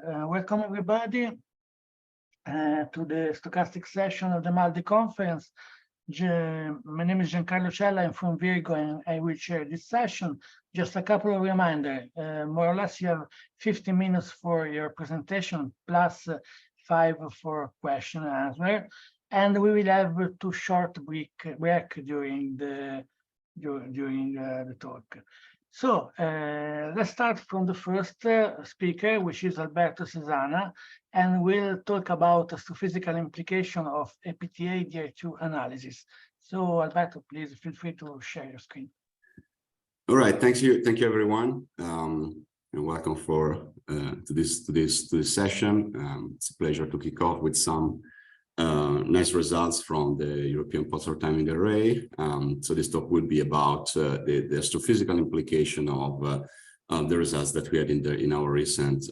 Welcome everybody to the stochastic session of the Amaldi Conference. My name is Giancarlo Cella, I'm from Virgo and I will chair this session. Just a couple of reminders, more or less you have 15 minutes for your presentation plus 5 for question and answer. And we will have 2 short break during the talk. So let's start from the first speaker, which is Alberto Sesana, and we'll talk about astrophysical implication of EPTA DR2 analysis. So Alberto, please feel free to share your screen. All right, thank you everyone, and welcome to this session. It's a pleasure to kick off with some nice results from the European Pulsar Timing Array. So this talk will be about the astrophysical implication of the results that we had in our recent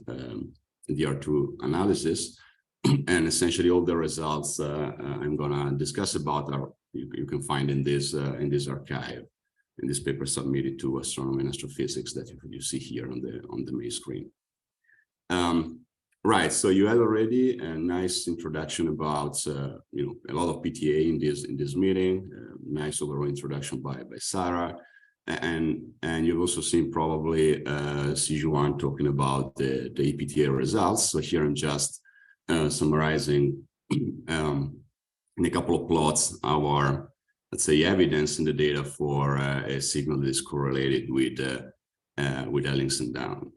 DR2 analysis. And essentially all the results I'm gonna discuss about you can find in this archive, in this paper submitted to Astronomy and Astrophysics that you see here on the main screen. Right, so you had already a nice introduction about a lot of PTA in this meeting, nice overall introduction by Sarah, and you've also seen probably Sijuan talking about the EPTA results. So here I'm just summarizing in a couple of plots our, let's say, evidence in the data for a signal that is correlated with L-links and down,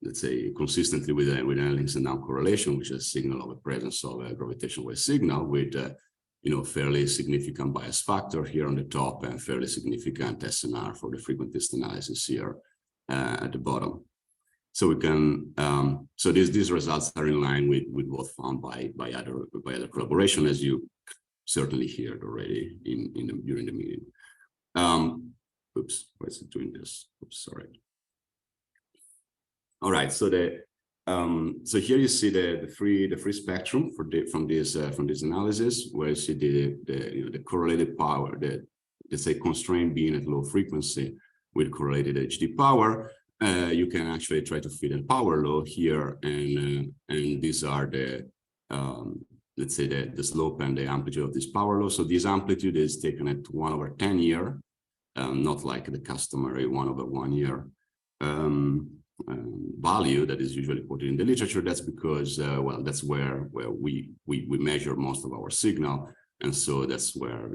let's say consistently with an L-links and down correlation, which is a signal of the presence of a gravitational wave signal with fairly significant bias factor here on the top and fairly significant SNR for the frequent test analysis here at the bottom. So we can so these results are in line with what found by other collaboration, as you certainly heard already during the meeting. Oops, why is it doing this? Oops, sorry. All right, so so here you see the free spectrum from this analysis, where you see the correlated power, let's say constraint being at low frequency with correlated HD power. You can actually try to fit in power law here, and these are the let's say the slope and the amplitude of this power law. So this amplitude is taken at 1/10 year, not like the customary 1/1 year value that is usually quoted in the literature. That's because well, that's where we measure most of our signal, and so that's where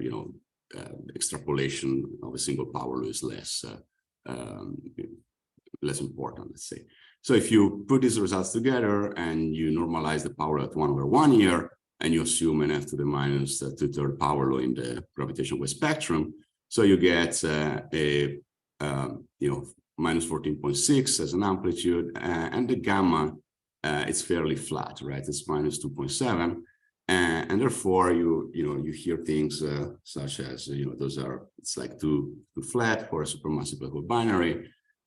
extrapolation of a single power law is less important, let's say. So if you put these results together and you normalize the power at 1/1 year, and you assume an f to the minus 2/3 power law in the gravitational wave spectrum, so you get a minus 14.6 as an amplitude, and the gamma it's fairly flat, right? It's minus 2.7, and therefore you hear things such as it's like too flat for a supermassive black hole binary,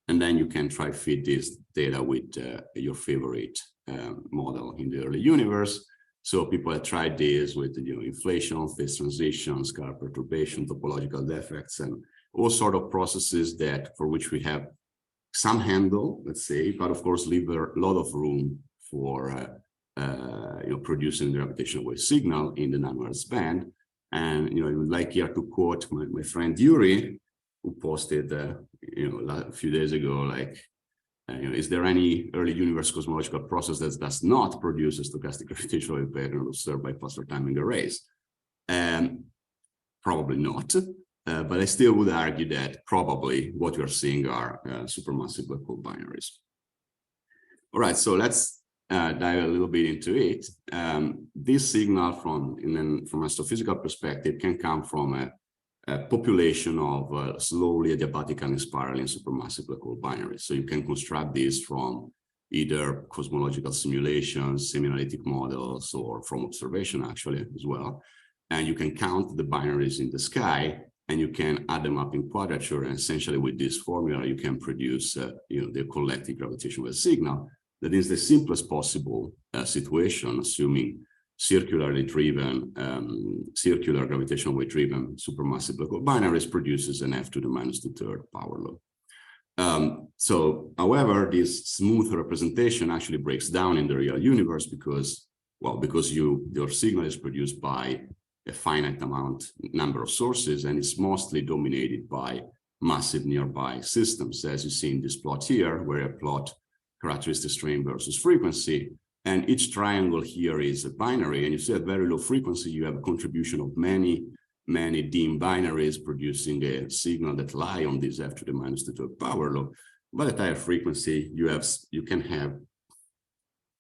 and then you can try feed this data with your favorite model in the early universe. So people have tried this with inflation, phase transition, scalar perturbation, topological defects, and all sort of processes for which we have some handle, let's say, but of course leave a lot of room for producing the gravitational wave signal in the nanohertz band. And I would like here to quote my friend Yuri, who posted a few days ago, like, is there any early universe cosmological process that does not produce a stochastic gravitational wave pattern observed by pulsar timing arrays? Probably not. But I still would argue that probably what we are seeing are supermassive black hole binaries. All right, so let's dive a little bit into it. This signal from astrophysical perspective can come from a population of slowly adiabatic unspiraling supermassive black hole binaries. So you can construct this from either cosmological simulations, semi-analytic models, or from observation actually as well. And you can count the binaries in the sky, and you can add them up in quadrature, and essentially with this formula you can produce the collective gravitational wave signal that is the simplest possible situation, assuming circularly driven, circular gravitational wave driven supermassive black hole binaries produces an f to the minus 2/3 power law. However, this smooth representation actually breaks down in the real universe because your signal is produced by a finite number of sources, and it's mostly dominated by massive nearby systems, as you see in this plot here, where I plot characteristic strain versus frequency. And each triangle here is a binary, and you see at very low frequency, you have a contribution of many dim binaries producing a signal that lie on this f to the minus 2 power law. But at higher frequency, you can have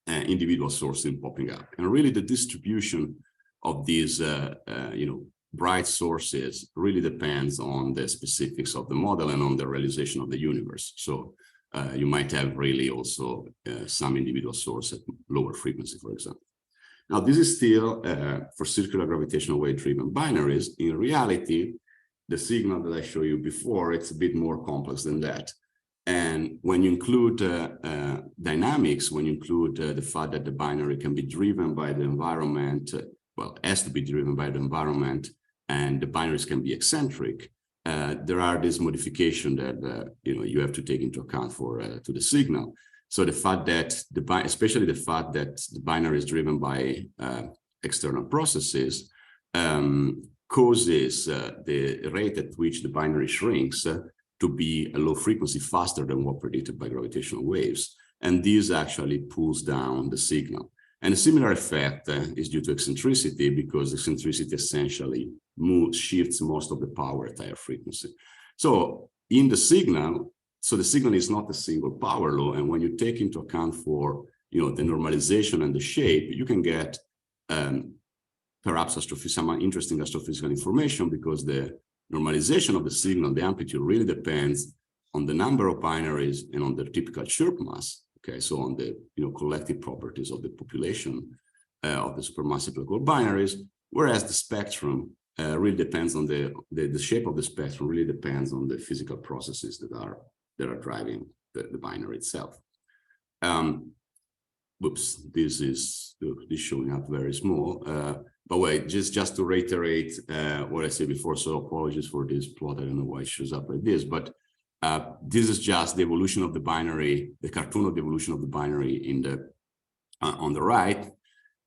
individual sources popping up. And really the distribution of these bright sources really depends on the specifics of the model and on the realization of the universe. So you might have really also some individual source at lower frequency, for example. Now, this is still for circular gravitational wave-driven binaries. In reality, the signal that I showed you before, it's a bit more complex than that. And when you include dynamics, when you include the fact that the binary can be driven by the environment, has to be driven by the environment, and the binaries can be eccentric, there are this modification that you have to take into account for to the signal. So the fact that especially the fact that the binary is driven by external processes causes the rate at which the binary shrinks to be a low frequency faster than what predicted by gravitational waves. And this actually pulls down the signal. And a similar effect is due to eccentricity, because eccentricity essentially shifts most of the power at higher frequency. So in the signal, the signal is not a single power law. And when you take into account for the normalization and the shape, you can get perhaps some interesting astrophysical information, because the normalization of the signal, the amplitude, really depends on the number of binaries and on their typical chirp mass. Okay, so on the collective properties of the population of the supermassive black hole binaries, whereas the spectrum really depends on the shape of the spectrum, really depends on the physical processes that are driving the binary itself. This is showing up very small. But wait, just to reiterate what I said before, so apologies for this plot. I don't know why it shows up like this, but this is just the evolution of the binary, the cartoon of the evolution of the binary on the right,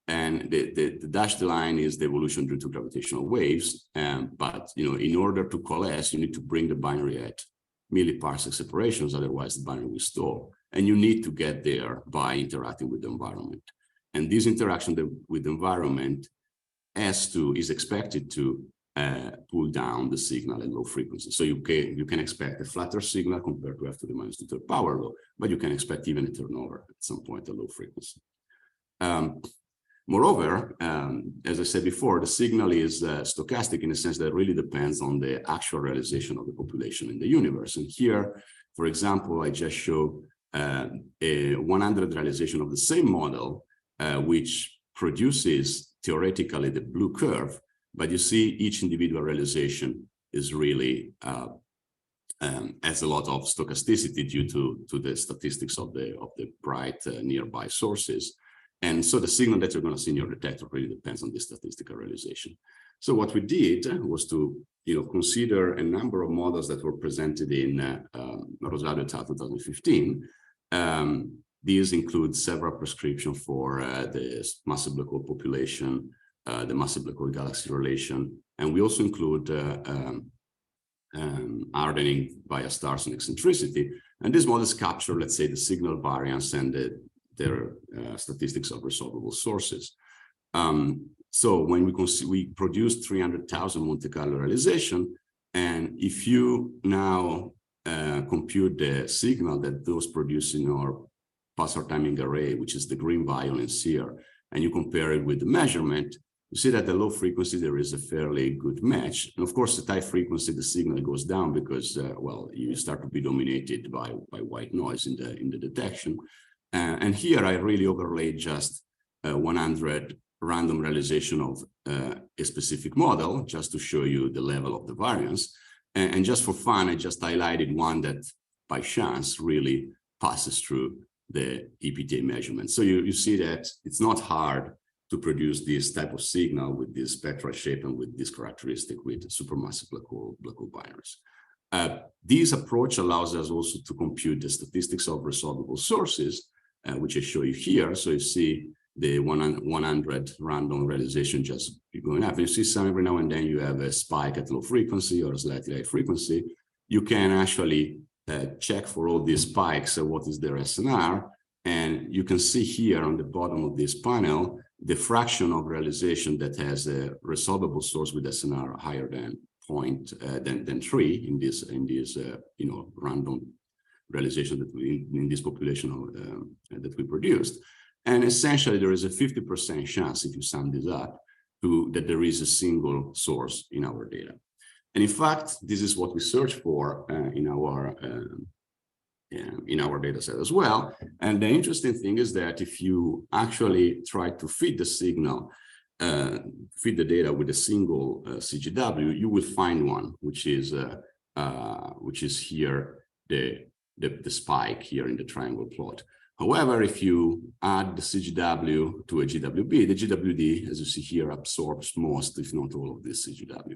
and the dashed line is the evolution due to gravitational waves. But in order to coalesce, you need to bring the binary at milliparsec separations, otherwise the binary will stall. And you need to get there by interacting with the environment. And this interaction with the environment is expected to pull down the signal at low frequency. So you can expect a flatter signal compared to f to the minus 2 power law, but you can expect even a turnover at some point at low frequency. Moreover, as I said before, the signal is stochastic in a sense that it really depends on the actual realization of the population in the universe. And here, for example, I just show a 100 realization of the same model, which produces theoretically the blue curve, but you see each individual realization is really has a lot of stochasticity due to the statistics of the bright nearby sources. And so the signal that you're going to see in your detector really depends on this statistical realization. So what we did was to consider a number of models that were presented in Rosario et al. 2015. These include several prescriptions for the massive black hole population, the massive black hole galaxy relation, and we also include hardening via stars and eccentricity. And these models capture, let's say, the signal variance and their statistics of resolvable sources. So when we produced 300,000 Monte Carlo realization, and if you now compute the signal that those produce in our pulsar timing array, which is the green violence here, and you compare it with the measurement, you see that at the low frequency, there is a fairly good match. And of course, at high frequency, the signal goes down because, you start to be dominated by white noise in the detection. And here I really overlaid just 100 random realization of a specific model, just to show you the level of the variance. And just for fun, I just highlighted one that by chance really passes through the EPTA measurement. So you see that it's not hard to produce this type of signal with this spectral shape and with this characteristic with supermassive black hole binaries. This approach allows us also to compute the statistics of resolvable sources, which I show you here. So you see the 100 random realization just going up. You see some every now and then you have a spike at low frequency or a slightly high frequency. You can actually check for all these spikes, what is their SNR. And you can see here on the bottom of this panel, the fraction of realization that has a resolvable source with SNR higher than 3 in this random realization that we in this population that we produced. And essentially there is a 50% chance, if you sum this up, that there is a single source in our data. And in fact, this is what we search for in our data set as well. And the interesting thing is that if you actually try to feed the signal, feed the data with a single CGW, you will find one, which is here the spike here in the triangle plot. However, if you add the CGW to a GWB, the GWD, as you see here, absorbs most, if not all, of this CGW.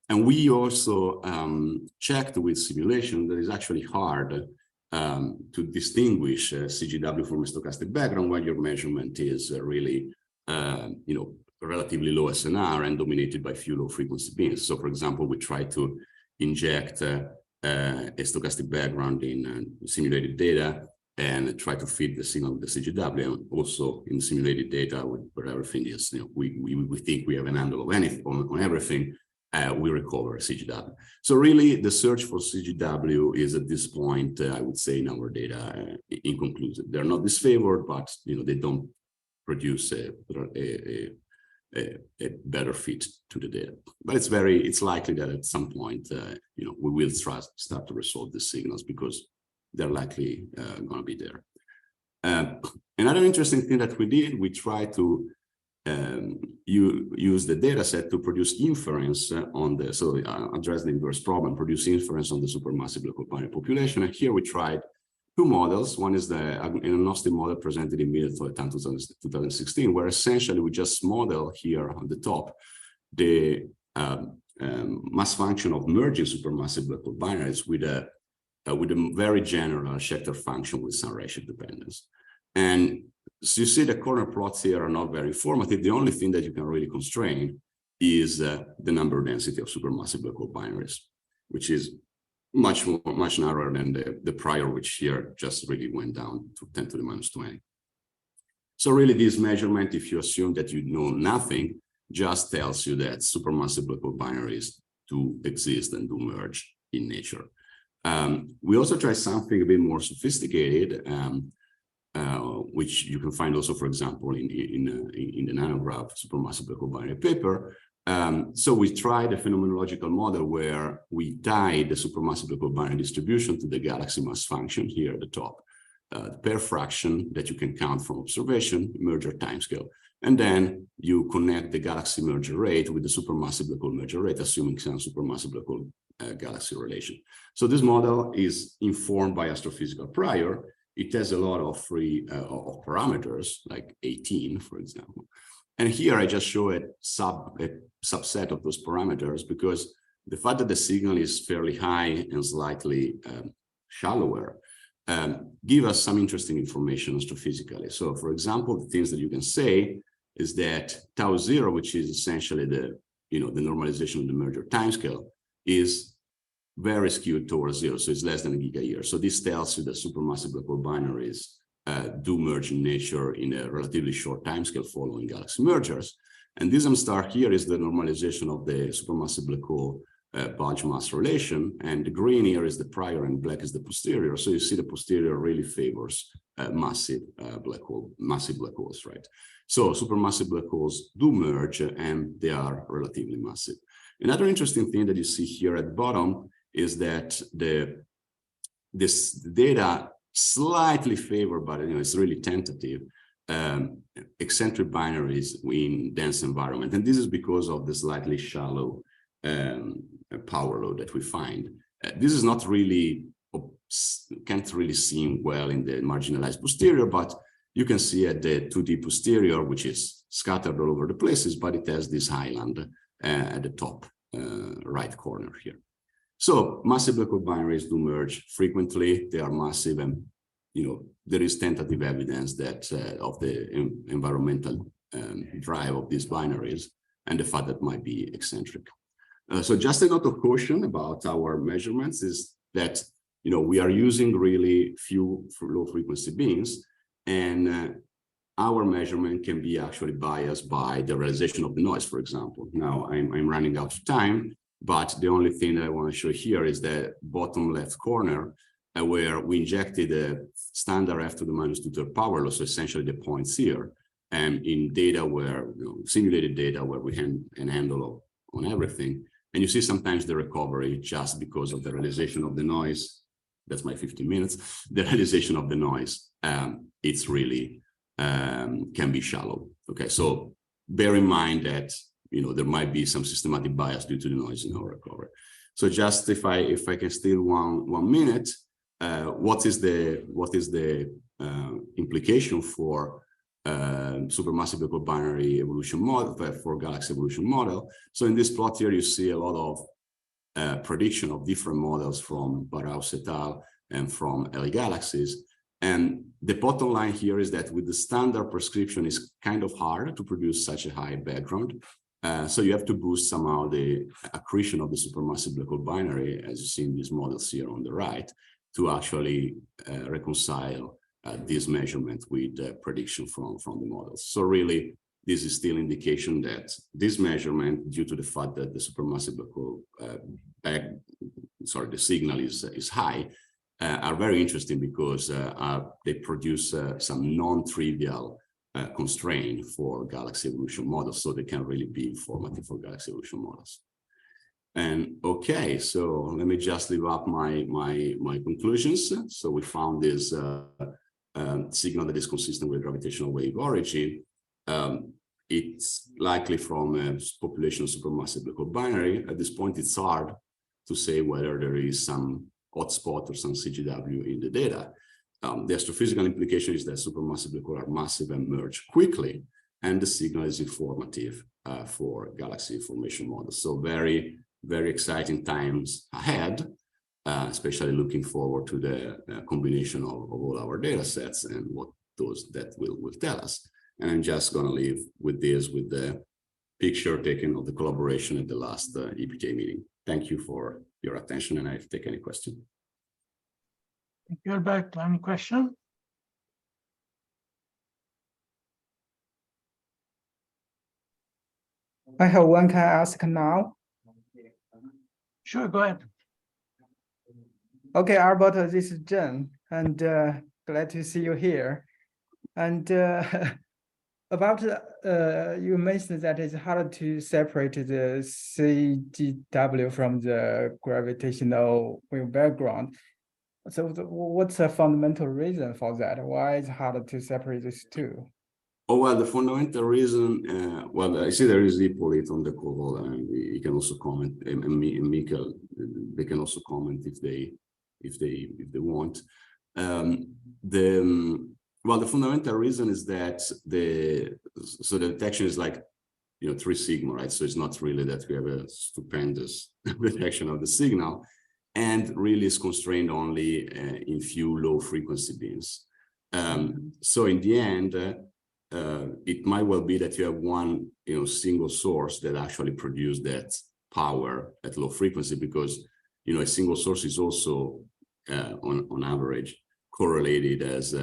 And we also checked with simulation that it's actually hard to distinguish CGW from a stochastic background when your measurement is really, relatively low SNR and dominated by few low frequency beams. So, for example, we try to inject a stochastic background in simulated data and try to feed the signal with the CGW. And also in simulated data, where everything is, we think we have an handle of anything on everything. We recover a CGW. So really, the search for CGW is at this point, I would say, in our data, inconclusive. They're not disfavored, but they don't produce a better fit to the data. But it's likely that at some point, we will start to resolve the signals because they're likely going to be there. Another interesting thing that we did, we tried to use the data set to produce inference on address the inverse problem, produce inference on the supermassive local binary population. And here we tried two models. One is the agnostic model presented in mid-2016, where essentially we just model here on the top the mass function of merging supermassive local binaries with a very general Schechter function with some redshift dependence. And so you see the corner plots here are not very informative. The only thing that you can really constrain is the number density of supermassive local binaries, which is much narrower than the prior, which here just really went down to 10 to the minus 20. So really this measurement, if you assume that you know nothing, just tells you that supermassive local binaries do exist and do merge in nature. We also try something a bit more sophisticated, which you can find also, for example, in the nanograph supermassive local binary paper. So we tried a phenomenological model where we tied the supermassive local binary distribution to the galaxy mass function here at the top, the pair fraction that you can count from observation, merger timescale, and then you connect the galaxy merger rate with the supermassive local merger rate, assuming some supermassive local galaxy relation. So this model is informed by astrophysical prior. It has a lot of free of parameters, like 18, for example. And here I just show a subset of those parameters because the fact that the signal is fairly high and slightly shallower give us some interesting information astrophysically. So, for example, the things that you can say is that tau 0, which is essentially the normalization of the merger timescale, is very skewed towards 0, so it's less than a giga-year. So this tells you that supermassive local binaries do merge in nature in a relatively short timescale following galaxy mergers. And this M star here is the normalization of the supermassive local bulge mass relation, and the green here is the prior and black is the posterior. So you see the posterior really favors massive black holes, right? So supermassive black holes do merge and they are relatively massive. Another interesting thing that you see here at the bottom is that this data slightly favor, but it's really tentative, eccentric binaries in dense environment. And this is because of the slightly shallow power law that we find. This is not really, can't really seem well in the marginalized posterior, but you can see at the 2D posterior, which is scattered all over the places, but it has this highland at the top right corner here. So massive black hole binaries do merge frequently. They are massive, and there is tentative evidence that of the environmental drive of these binaries and the fact that might be eccentric. So just a note of caution about our measurements is that we are using really few low frequency beams, and our measurement can be actually biased by the realization of the noise, for example. Now I'm running out of time, but the only thing that I want to show here is the bottom left corner, where we injected a standard f to the minus 2/3 power law, so essentially the points here, and in data where simulated data where we had an handle on everything, and you see sometimes the recovery just because of the realization of the noise. That's my 15 minutes. The realization of the noise, it's really can be shallow. Okay, so bear in mind that there might be some systematic bias due to the noise in our recovery. So just if I can steal one minute, what is the implication for supermassive black hole binary evolution model for galaxy evolution model? So in this plot here, you see a lot of prediction of different models from Barrows et al. And from LA galaxies. And the bottom line here is that with the standard prescription, it's kind of hard to produce such a high background. So you have to boost somehow the accretion of the supermassive black hole binary, as you see in these models here on the right, to actually reconcile this measurement with prediction from the models. So really, this is still indication that this measurement, due to the fact that the supermassive black hole the signal is high, are very interesting because they produce some non-trivial constraint for galaxy evolution models, so they can really be informative for galaxy evolution models. And okay, so let me just leave up my conclusions. So we found this signal that is consistent with gravitational wave origin. It's likely from a population of supermassive black hole binary. At this point, it's hard to say whether there is some hotspot or some CGW in the data. The astrophysical implication is that supermassive black holes are massive and merge quickly, and the signal is informative for galaxy information models. So very, very exciting times ahead, especially looking forward to the combination of all our data sets and what that will tell us. And I'm just going to leave with this, with the picture taken of the collaboration at the last EPTA meeting. Thank you for your attention, and I take any question. Thank you, Alberto. Any question? I have one. Can I ask now? Sure, go ahead. Okay, Alberto, this is Jen, and glad to see you here. And about you mentioned that it's hard to separate the CGW from the gravitational wave background. So what's the fundamental reason for that? Why is it hard to separate these two? Oh, well, the fundamental reason, well, I see there is Hippolyte on the call, and he can also comment, and Mikkel, they can also comment if they want. Well, the fundamental reason is that the detection is like 3 sigma, right? So it's not really that we have a stupendous detection of the signal, and really is constrained only in few low frequency beams. So in the end, it might well be that you have one single source that actually produce that power at low frequency, because a single source is also on average correlated as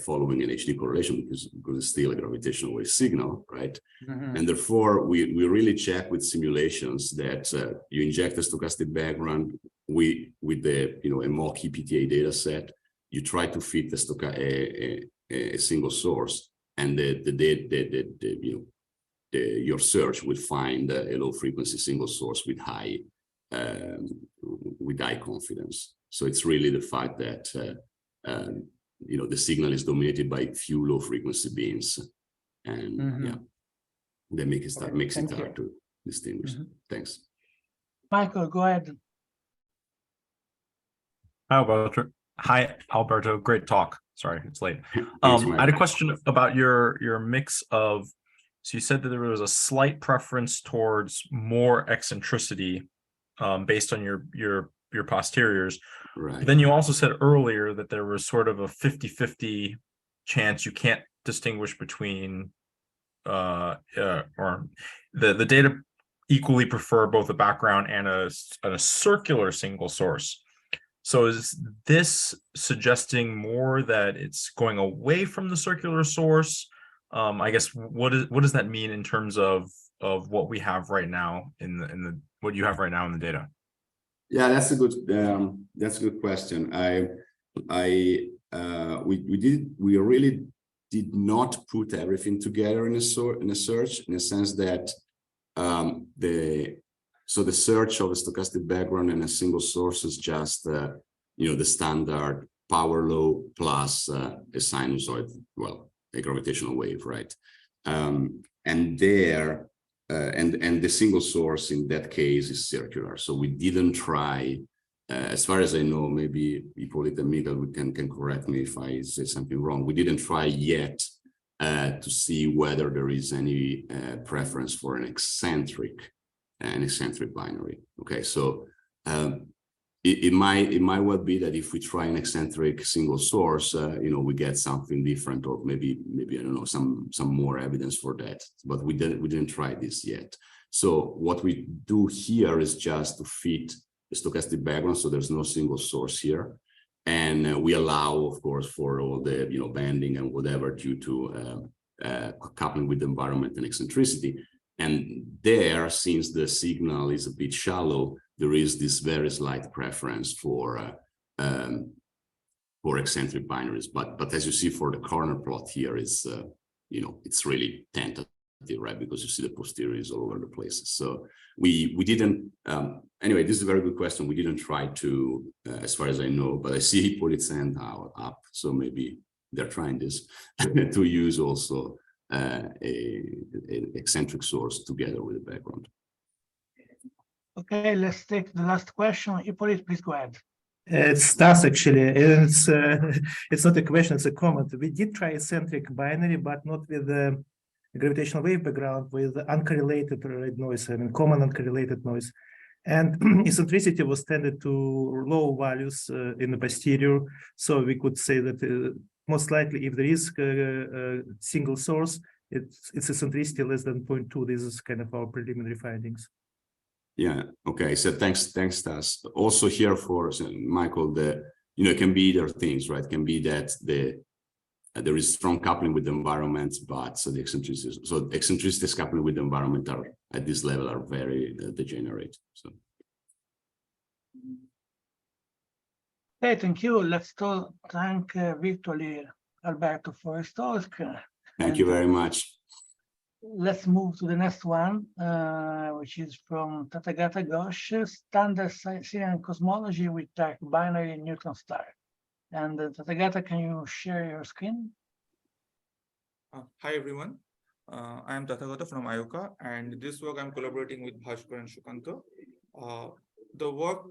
following an HD correlation, because it's still a gravitational wave signal, right? Mm-hmm. And therefore we really check with simulations that you inject a stochastic background with the a mock EPTA data set, you try to fit a single source, and your search will find a low frequency single source with high confidence. So it's really the fact that the signal is dominated by few low frequency beams, and yeah, that makes it hard to distinguish. Thanks. Michael, go ahead. Hi, Alberto. Great talk. Sorry, it's late. I had a question about your mix of. So you said that there was a slight preference towards more eccentricity based on your your posteriors. Right. But then you also said earlier that there was sort of a 50-50 chance you can't distinguish between or the data equally prefer both a background and a circular single source. So is this suggesting more that it's going away from the circular source? I guess what does that mean in terms of what we have right now in the what you have right now in the data? Yeah, that's a good question. We really did not put everything together in a search, in a sense that the search of a stochastic background and a single source is just the standard power law plus a sinusoid, well, a gravitational wave, right? And there and the single source in that case is circular. So we didn't try, as far as I know, maybe Hippolyte and Miguel can correct me if I say something wrong. We didn't try yet to see whether there is any preference for an eccentric binary. Okay, so it might well be that if we try an eccentric single source, we get something different, or maybe I don't know, some more evidence for that. But we didn't try this yet. So what we do here is just to fit the stochastic background, so there's no single source here, and we allow, of course, for all the banding and whatever due to coupling with the environment and eccentricity. And there, since the signal is a bit shallow, there is this very slight preference for eccentric binaries. But as you see for the corner plot here, is it's really tentative, right? Because you see the posteriors all over the place. So we didn't. Anyway, this is a very good question. We didn't try to, as far as I know, but I see Hippolyte's hand up, so maybe they're trying this to use also an eccentric source together with the background. Okay, let's take the last question. Hippolyte, please go ahead. It's Stas, actually. It's not a question, it's a comment. We did try eccentric binary, but not with the gravitational wave background, with uncorrelated noise, common uncorrelated noise. And eccentricity was tended to low values in the posterior. So we could say that most likely, if there is a single source, its eccentricity less than 0.2. This is kind of our preliminary findings. Yeah. Okay. So thanks, Stas. Also here for Michael, it can be either things, right? It can be that there is strong coupling with the environment, but so the eccentricities coupling with the environment are at this level are very degenerate. So. Okay, thank you. Let's thank virtually Alberto for his talk. Thank you very much. Let's move to the next one, which is from Tathagata Ghosh, standard Siren cosmology with dark binary neutron star. And Tathagata, can you share your screen? Hi, everyone. I am Tathagata from IOCA, and this work I'm collaborating with Bhaskar and Sukanta. The work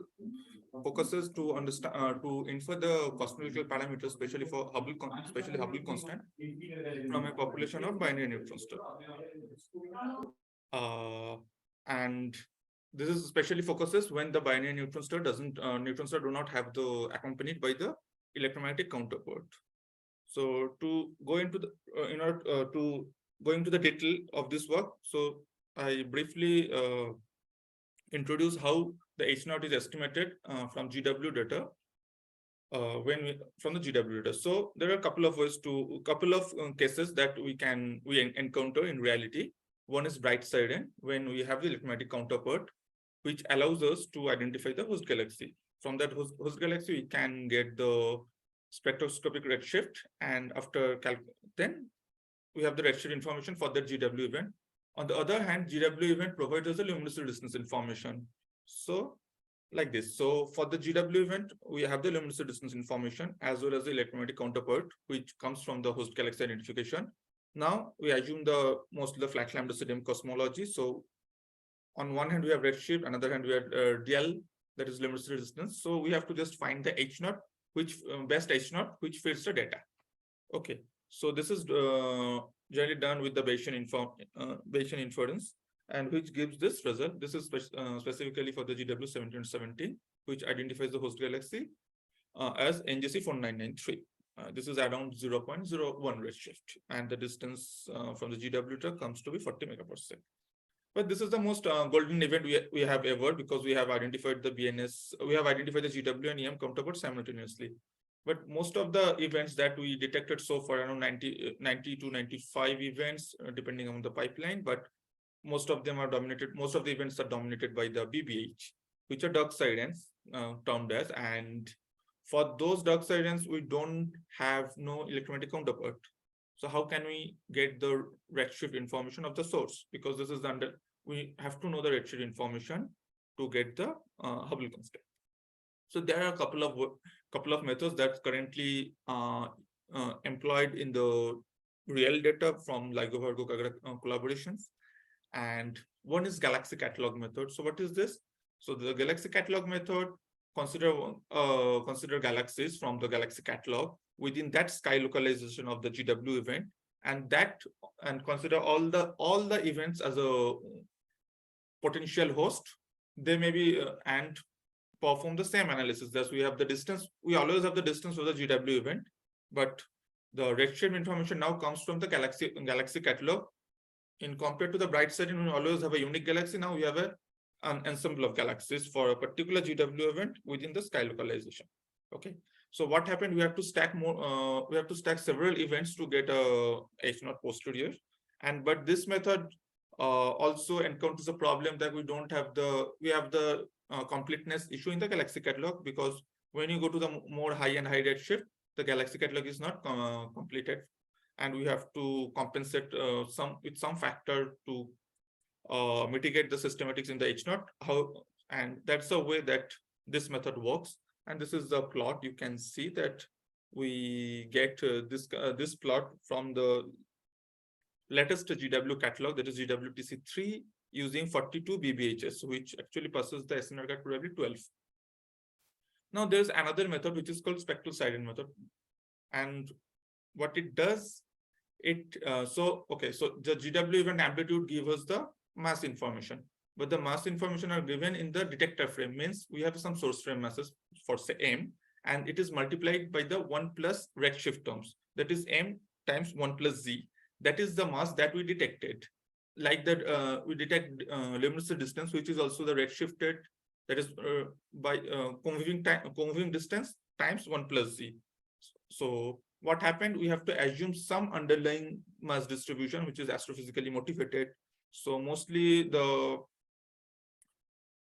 focuses to understand to infer the cosmological parameters, especially for Hubble constant, from a population of binary neutron star. And this is especially focuses when the binary neutron star do not have the accompanied by the electromagnetic counterpart. So to go into the in order to go into the detail of this work, so I briefly introduce how the H0 is estimated from GW data. From the GW data, so there are a couple of cases that we encounter in reality. One is bright Siren, when we have the electromagnetic counterpart, which allows us to identify the host galaxy. From that host galaxy, we can get the spectroscopic redshift, and after then we have the redshift information for that GW event. On the other hand, GW event provides us the luminosity distance information. So like this. So for the GW event, we have the luminosity distance information as well as the electromagnetic counterpart, which comes from the host galaxy identification. Now we assume mostly the flat lambda CDM cosmology. So on one hand, we have redshift, another hand we have DL, that is luminosity distance. So we have to just find the H0, which best H0, which fits the data. Okay. So this is generally done with the Bayesian inference. and which gives this result. This is specifically for the GW 1717, which identifies the host galaxy as NGC 4993. This is around 0.01 redshift, and the distance from the GW comes to be 40 megaparsec. But this is the most golden event we have ever, because we have identified the BNS, we have identified the GW and EM counterpart simultaneously. But most of the events that we detected so far, around 90 to 95 events, depending on the pipeline, but most of them are dominated, most of the events are dominated by the BBH, which are dark sirens termed as, and for those dark sirens, we don't have no electromagnetic counterpart. So how can we get the redshift information of the source? Because this is we have to know the redshift information to get the Hubble constant. So there are a couple of methods that's currently employed in the real data from LIGO-Virgo collaborations. And one is galaxy catalog method. So what is this? So the galaxy catalog method consider galaxies from the galaxy catalog within that sky localization of the GW event, and consider all the events as a potential host. They may be and perform the same analysis. Thus, we have the distance. We always have the distance of the GW event, but the redshift information now comes from the galaxy catalog. In compared to the bright side, we always have a unique galaxy. Now we have an ensemble of galaxies for a particular GW event within the sky localization. Okay. So what happened? We have to stack more. We have to stack several events to get a H0 posterior. But this method also encounters a problem that we have the completeness issue in the galaxy catalog, because when you go to the more high and high redshift, the galaxy catalog is not completed, and we have to compensate with some factor to mitigate the systematics in the H0. And that's the way that this method works. And this is the plot. You can see that we get this plot from the latest GW catalog, that is GWTC3, using 42 BBHs, which actually passes the SNR probably 12. Now there's another method which is called spectral Siren method, and what it does, so the GW event amplitude gives us the mass information, but the mass information are given in the detector frame, means we have some source frame masses for say M, and it is multiplied by the 1 plus redshift terms, that is M times 1 plus Z. That is the mass that we detected. Like that, we detect luminous distance, which is also the redshifted, that is by convening distance times 1 plus Z. So what happened? We have to assume some underlying mass distribution, which is astrophysically motivated. So mostly the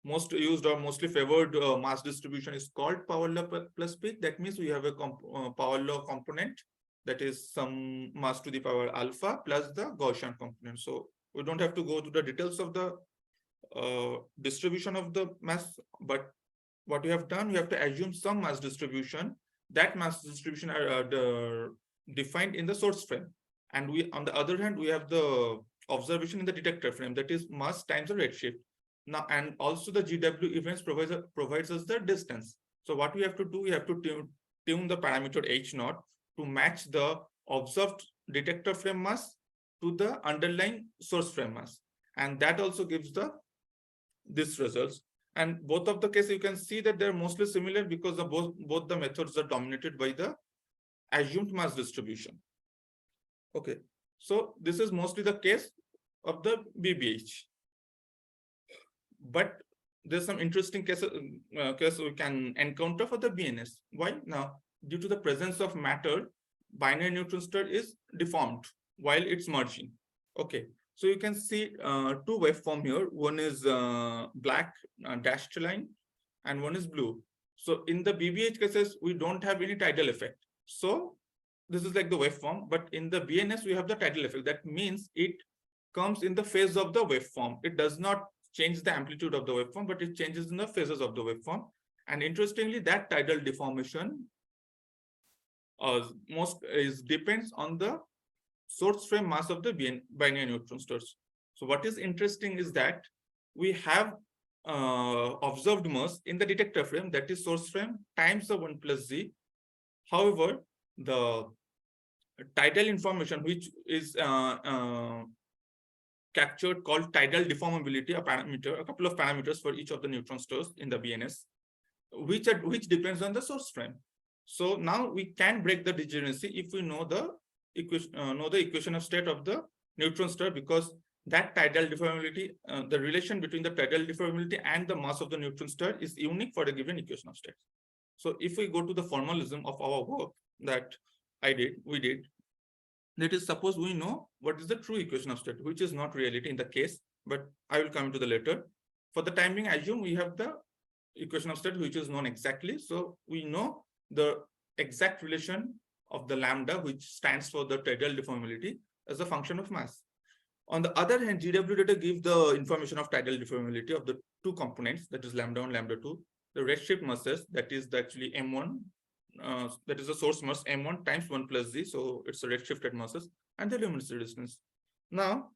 most used or mostly favored mass distribution is called power law plus peak. That means we have a power law component, that is some mass to the power alpha plus the Gaussian component. So we don't have to go to the details of the distribution of the mass, but what we have done, we have to assume some mass distribution. That mass distribution are defined in the source frame. And we, on the other hand, we have the observation in the detector frame, that is mass times the redshift. Now, and also the GW events provides us the distance. So what we have to do, we have to tune the parameter H0 to match the observed detector frame mass to the underlying source frame mass. And that also gives this results. And both of the cases, you can see that they're mostly similar, because both the methods are dominated by the assumed mass distribution. Okay, so this is mostly the case of the BBH. But there's some interesting case we can encounter for the BNS. Why? Now, due to the presence of matter, binary neutron star is deformed while it's merging. Okay, so you can see two waveforms here. One is black dashed line, and one is blue. So in the BBH cases, we don't have any tidal effect. So this is like the waveform, but in the BNS, we have the tidal effect. That means it comes in the phase of the waveform. It does not change the amplitude of the waveform, but it changes in the phases of the waveform. And interestingly, that tidal deformation depends on the source frame mass of the binary neutron stars. So what is interesting is that we have observed mass in the detector frame, that is source frame times the 1 plus Z. However, the tidal information, which is captured called tidal deformability, a parameter, a couple of parameters for each of the neutron stars in the BNS, which depends on the source frame. So now we can break the degeneracy if we know the equation of state of the neutron star, because that tidal deformability, the relation between the tidal deformability and the mass of the neutron star is unique for a given equation of state. So if we go to the formalism of our work that we did, that is, suppose we know what is the true equation of state, which is not reality in the case, but I will come to the later. For the time being, assume we have the equation of state which is known exactly. So we know the exact relation of the lambda, which stands for the tidal deformability, as a function of mass. On the other hand, GW data give the information of tidal deformability of the two components, that is lambda 1, lambda 2, the redshift masses, that is actually M1, that is the source mass M1 times 1 plus Z, so it's a redshifted masses, and the luminosity distance. Now,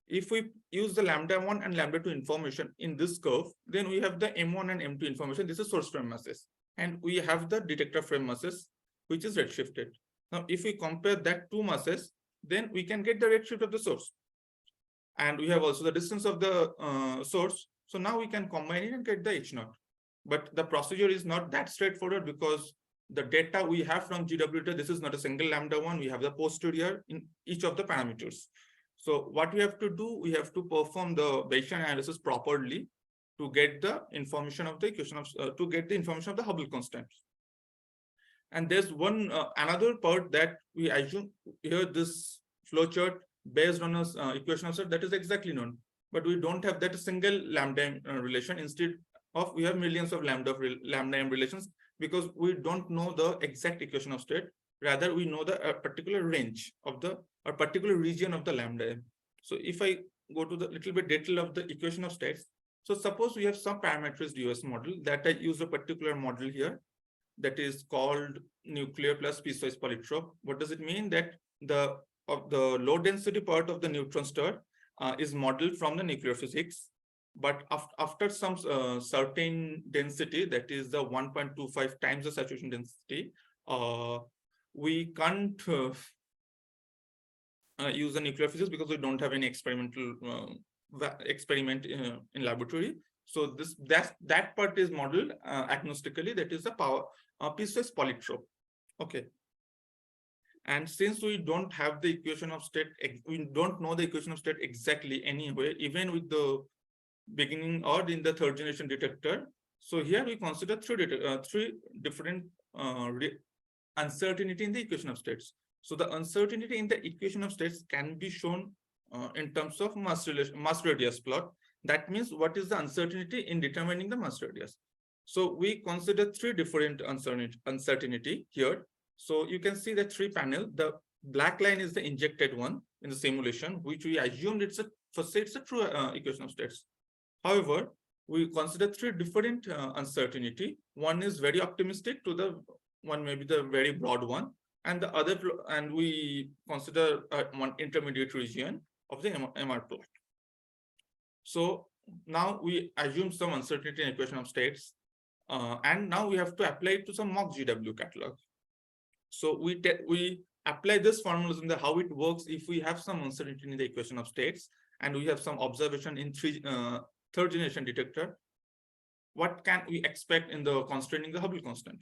if we use the lambda 1 and lambda 2 information in this curve, then we have the M1 and M2 information. This is source frame masses, and we have the detector frame masses, which is redshifted. Now, if we compare that two masses, then we can get the redshift of the source, and we have also the distance of the source. So now we can combine it and get the H0. But the procedure is not that straightforward, because the data we have from GW, this is not a single lambda 1. We have the posterior in each of the parameters. So what we have to do, we have to perform the Bayesian analysis properly to get the information of the equation of the Hubble constant. And there's one another part that we assume here, this flowchart based on a equation of state that is exactly known, but we don't have that single lambda relation. Instead of, we have millions of lambda m relations, because we don't know the exact equation of state. Rather, we know the particular range of the or particular region of the lambda m. So if I go to the little bit detail of the equation of states, so suppose we have some parameterized US model that I use a particular model here that is called nuclear plus piecewise polytrope. What does it mean? That the low density part of the neutron star is modeled from the nuclear physics, but after some certain density, that is the 1.25 times the saturation density, we can't use the nuclear physics because we don't have any experimental experiment in laboratory. So that part is modeled agnostically. That is the piecewise polytrope. Okay. And since we don't have the equation of state, we don't know the equation of state exactly anyway, even with the beginning or in the third generation detector. So here we consider three different uncertainty in the equation of states. So the uncertainty in the equation of states can be shown in terms of mass radius plot. That means what is the uncertainty in determining the mass radius. So we consider three different uncertainty here. So you can see the three panel. The black line is the injected one in the simulation, which we assumed it's a true equation of states. However, we consider three different uncertainty. One is very optimistic to the one, maybe the very broad one, and the other, and we consider one intermediate region of the MR plot. So now we assume some uncertainty in equation of states, and now we have to apply it to some mock GW catalog. So we apply this formalism, that how it works if we have some uncertainty in the equation of states, and we have some observation in third generation detector. What can we expect in the constraining the Hubble constant?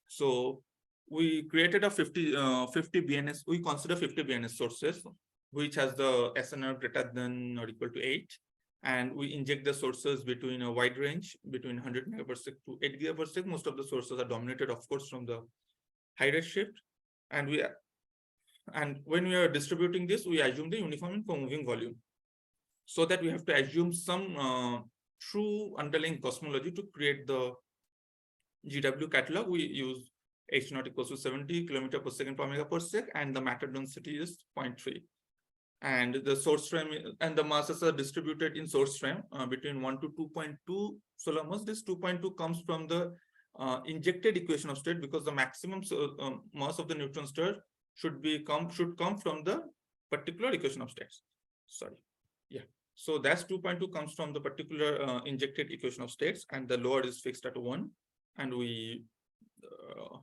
So we created a 50 BNS. We consider 50 BNS sources, which has the SNR greater than or equal to 8. And we inject the sources between a wide range, between 100 megaparsec to 8 gigaparsec. Most of the sources are dominated, of course, from the high redshift. And when we are distributing this, we assume the uniform for moving volume, so that we have to assume some true underlying cosmology to create the GW catalog. We use H0 equals to 70 kilometer per second per megaparsec, and the matter density is 0.3. And the source frame and the masses are distributed in source frame between 1 to 2.2 solar mass. This 2.2 comes from the injected equation of state, because the maximum mass of the neutron star should come from the particular equation of states. Sorry. Yeah. So that's 2.2 comes from the particular injected equation of states, and the load is fixed at 1. And we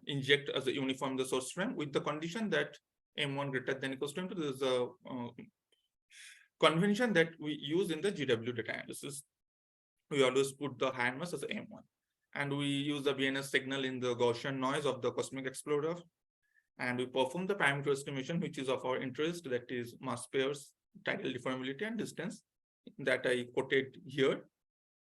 inject as a uniform the source frame with the condition that M1 greater than equals to M2. This is a convention that we use in the GW data analysis. We always put the higher mass as M1. And we use the BNS signal in the Gaussian noise of the cosmic explorer. And we perform the parameter estimation, which is of our interest, that is mass pairs, tidal deformability, and distance that I quoted here.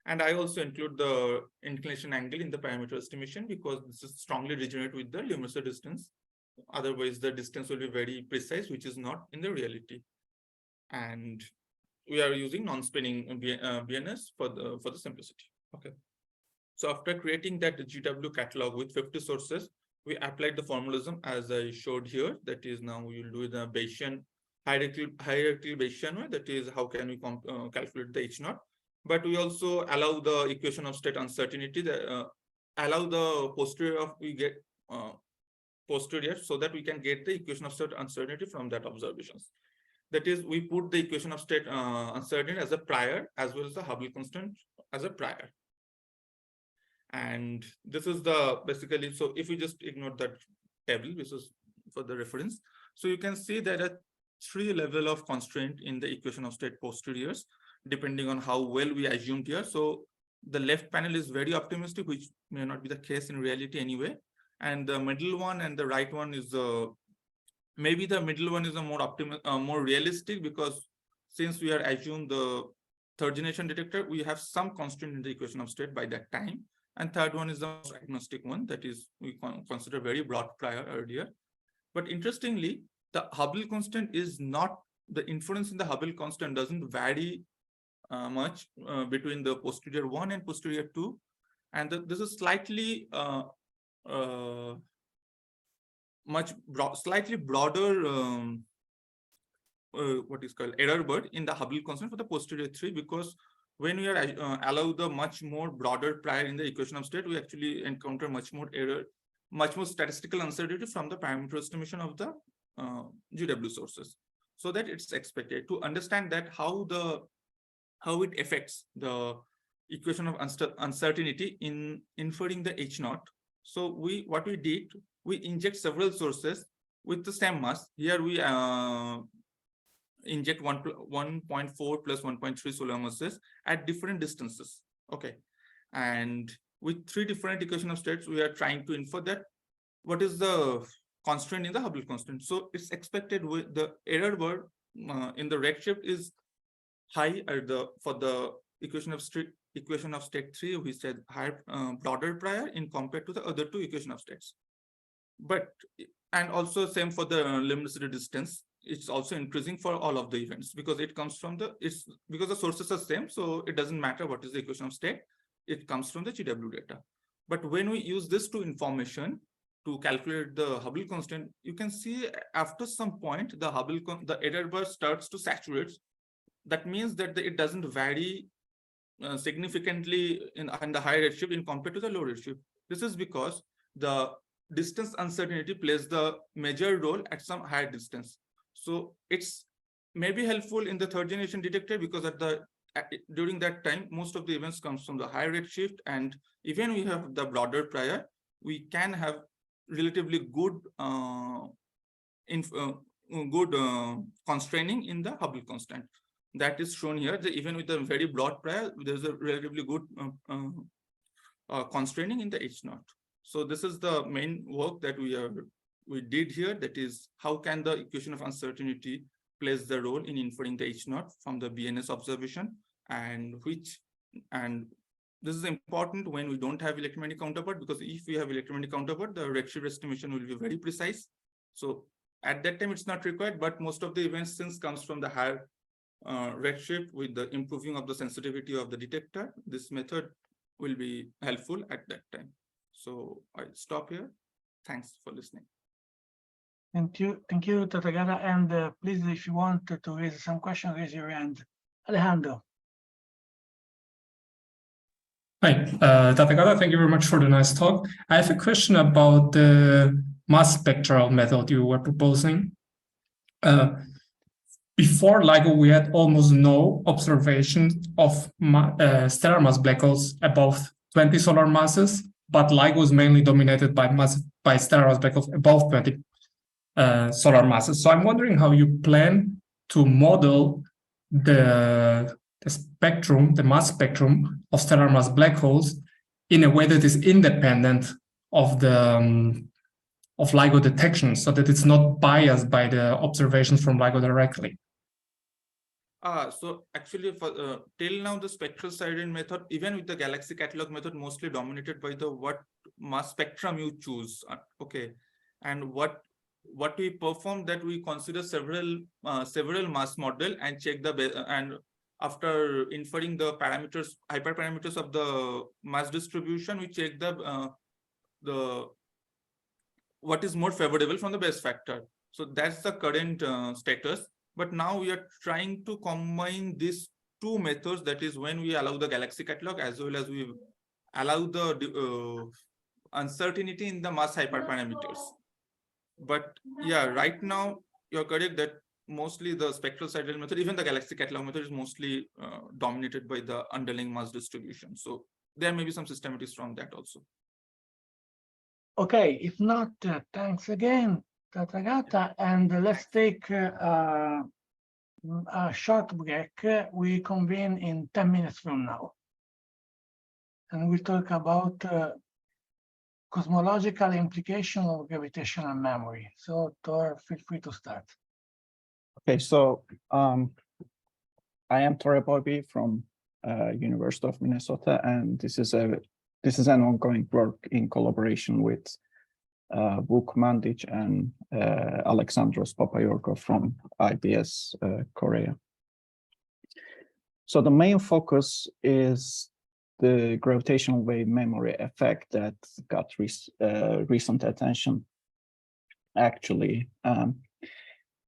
And I also include the inclination angle in the parameter estimation because this is strongly regenerate with the luminosity distance. Otherwise, the distance will be very precise, which is not in the reality. And we are using non-spinning BNS for the simplicity. Okay. So after creating that GW catalog with 50 sources, we applied the formalism as I showed here. That is, now we will do the Bayesian hierarchical Bayesian way. That is, how can we calculate the H naught? But we also allow the equation of state uncertainty that allow the posterior of we get posterior so that we can get the equation of state uncertainty from that observations. That is, we put the equation of state uncertainty as a prior as well as the Hubble constant as a prior. And this is the basically, so if we just ignore that table, this is for the reference. So you can see there are 3 levels of constraint in the equation of state posteriors, depending on how well we assumed here. So the left panel is very optimistic, which may not be the case in reality anyway. And the middle one and the right one is maybe the middle one is a more realistic, because since we are assumed the third generation detector, we have some constraint in the equation of state by that time. And third one is the most agnostic one, that is we consider very broad prior earlier. But interestingly, the Hubble constant is not, the inference in the Hubble constant doesn't vary much between the posterior 1 and posterior 2. And this is slightly slightly broader what is called error bird in the Hubble constant for the posterior 3, because when we are allow the much more broader prior in the equation of state, we actually encounter much more error, much more statistical uncertainty from the parameter estimation of the GW sources. So that it's expected to understand that how it affects the equation of uncertainty in inferring the H naught. So what we did, we inject several sources with the same mass. Here we inject 1.4 plus 1.3 solar masses at different distances. Okay. And with 3 different equation of states, we are trying to infer that what is the constraint in the Hubble constant. So it's expected with the error word in the redshift is high for the equation of state 3, which said higher broader prior in compared to the other 2 equation of states. But and also same for the luminosity distance. It's also increasing for all of the events because it comes from because the sources are same, so it doesn't matter what is the equation of state. It comes from the GW data. But when we use this information to calculate the Hubble constant, you can see after some point the error bar starts to saturate. That means that it doesn't vary significantly in the high redshift in compared to the low redshift. This is because the distance uncertainty plays the major role at some higher distance. So it's maybe helpful in the third generation detector because during that time, most of the events comes from the high redshift, and even we have the broader prior, we can have relatively good constraining in the Hubble constant. That is shown here. Even with a very broad prior, there's a relatively good constraining in the H naught. So this is the main work that we did here. That is, how can the equation of uncertainty plays the role in inferring the H naught from the BNS observation, and this is important when we don't have electromagnetic counterpart, because if we have electromagnetic counterpart, the redshift estimation will be very precise. So at that time, it's not required, but most of the events since comes from the higher redshift with the improving of the sensitivity of the detector. This method will be helpful at that time. So I stop here. Thanks for listening. Thank you, Tathagata. And please, if you want to raise some question, raise your hand. Alejandro. Hi, Tathagata, thank you very much for the nice talk. I have a question about the mass spectral method you were proposing. Before LIGO, we had almost no observation of stellar mass black holes above 20 solar masses, but LIGO is mainly dominated by stellar mass black holes above 20 solar masses. So I'm wondering how you plan to model the spectrum, the mass spectrum of stellar mass black holes in a way that is independent of the of LIGO detection, so that it's not biased by the observations from LIGO directly. So actually, for till now, the spectral Siren method, even with the galaxy catalog method, mostly dominated by the what mass spectrum you choose. Okay, and what we perform, that we consider several mass model and check the and after inferring the parameters, hyperparameters of the mass distribution, we check the what is more favorable from the base factor. So that's the current status. But now we are trying to combine these two methods. That is, when we allow the galaxy catalog as well as we allow the uncertainty in the mass hyperparameters. But yeah, right now you're correct that mostly the spectral Siren method, even the galaxy catalog method, is mostly dominated by the underlying mass distribution. So there may be some systematics from that also. Okay, if not, thanks again, Tathagata, and let's take a short break. We convene in 10 minutes from now. And we talk about cosmological implication of gravitational memory. So Tor, feel free to start. Okay, so I am Tor Boybeyi from University of Minnesota, and this is an ongoing work in collaboration with Vuk Mandic and Alexandros Papageorgiou from IBS Korea. So the main focus is the gravitational wave memory effect that got recent attention, actually.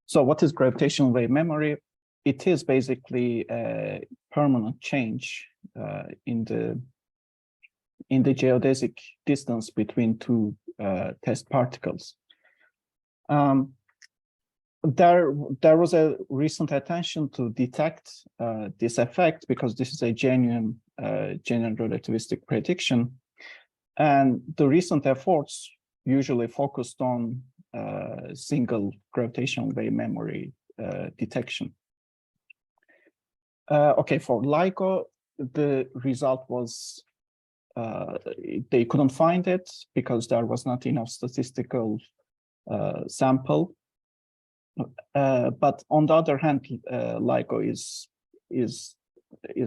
So what is gravitational wave memory? It is basically a permanent change in the geodesic distance between two test particles. There was a recent attention to detect this effect because this is a genuine general relativistic prediction, and the recent efforts usually focused on single gravitational wave memory detection. Okay, for LIGO, the result was they couldn't find it because there was not enough statistical sample. But on the other hand, LIGO is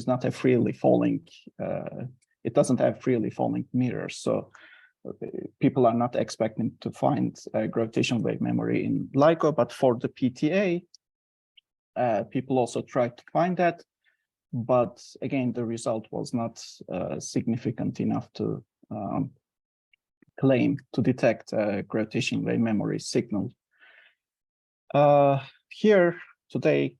not a freely falling. It doesn't have freely falling mirrors, so people are not expecting to find gravitational wave memory in LIGO. But for the PTA, people also tried to find that. But again, the result was not significant enough to claim to detect a gravitational wave memory signal. Here today,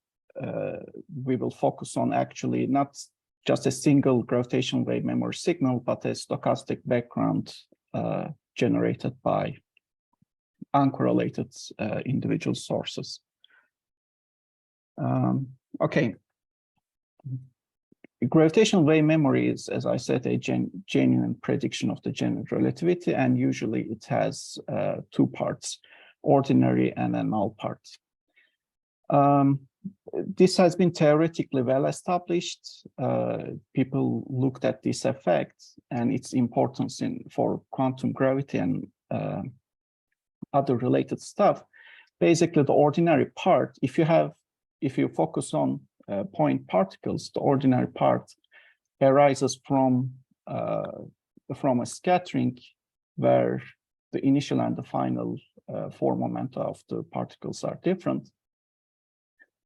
we will focus on actually not just a single gravitational wave memory signal, but a stochastic background generated by uncorrelated individual sources. Okay. Gravitational wave memory is, as I said, a genuine prediction of the general relativity, and usually it has two parts, ordinary and a null part. This has been theoretically well established. People looked at this effect and its importance for quantum gravity and other related stuff. Basically, the ordinary part, if you focus on point particles, the ordinary part arises from a scattering where the initial and the final form momenta of the particles are different.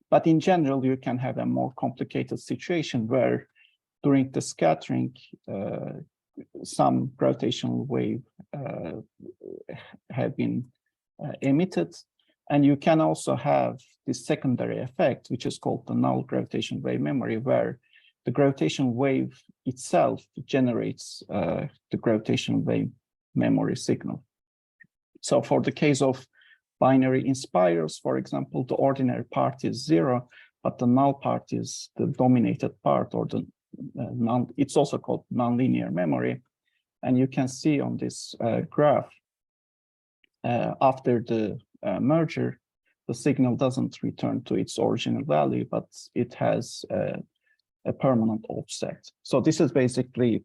But in general, you can have a more complicated situation where during the scattering, some gravitational wave have been emitted. And you can also have this secondary effect, which is called the null gravitational wave memory, where the gravitational wave itself generates the gravitational wave memory signal. So for the case of binary inspirers, for example, the ordinary part is 0, but the null part is the dominated part, or the it's also called nonlinear memory. And you can see on this graph, after the merger, the signal doesn't return to its original value, but it has a permanent offset. So this is basically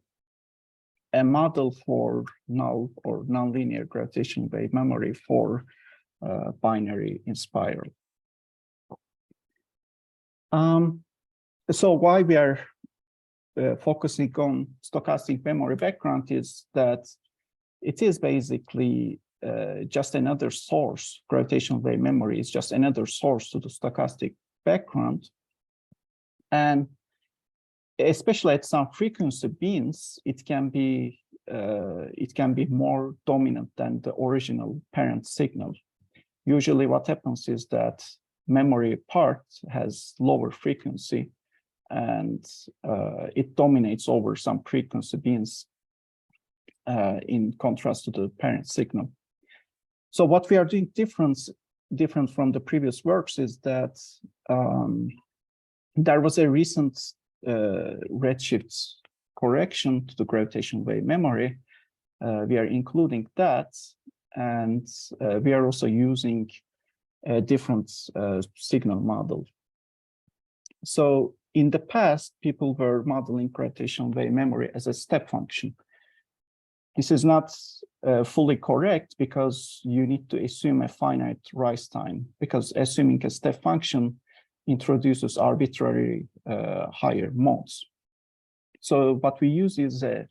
a model for null or nonlinear gravitational wave memory for binary in spiral. So why we are focusing on stochastic memory background is that it is basically just another source. Gravitational wave memory is just another source to the stochastic background. And especially at some frequency bands, it can be more dominant than the original parent signal. Usually what happens is that memory part has lower frequency and it dominates over some frequency bands in contrast to the parent signal. So what we are doing different from the previous works is that there was a recent redshift correction to the gravitational wave memory. We are including that, and we are also using a different signal model. So in the past, people were modeling gravitational wave memory as a step function. This is not fully correct because you need to assume a finite rise time, because assuming a step function introduces arbitrary higher modes. So what we use is a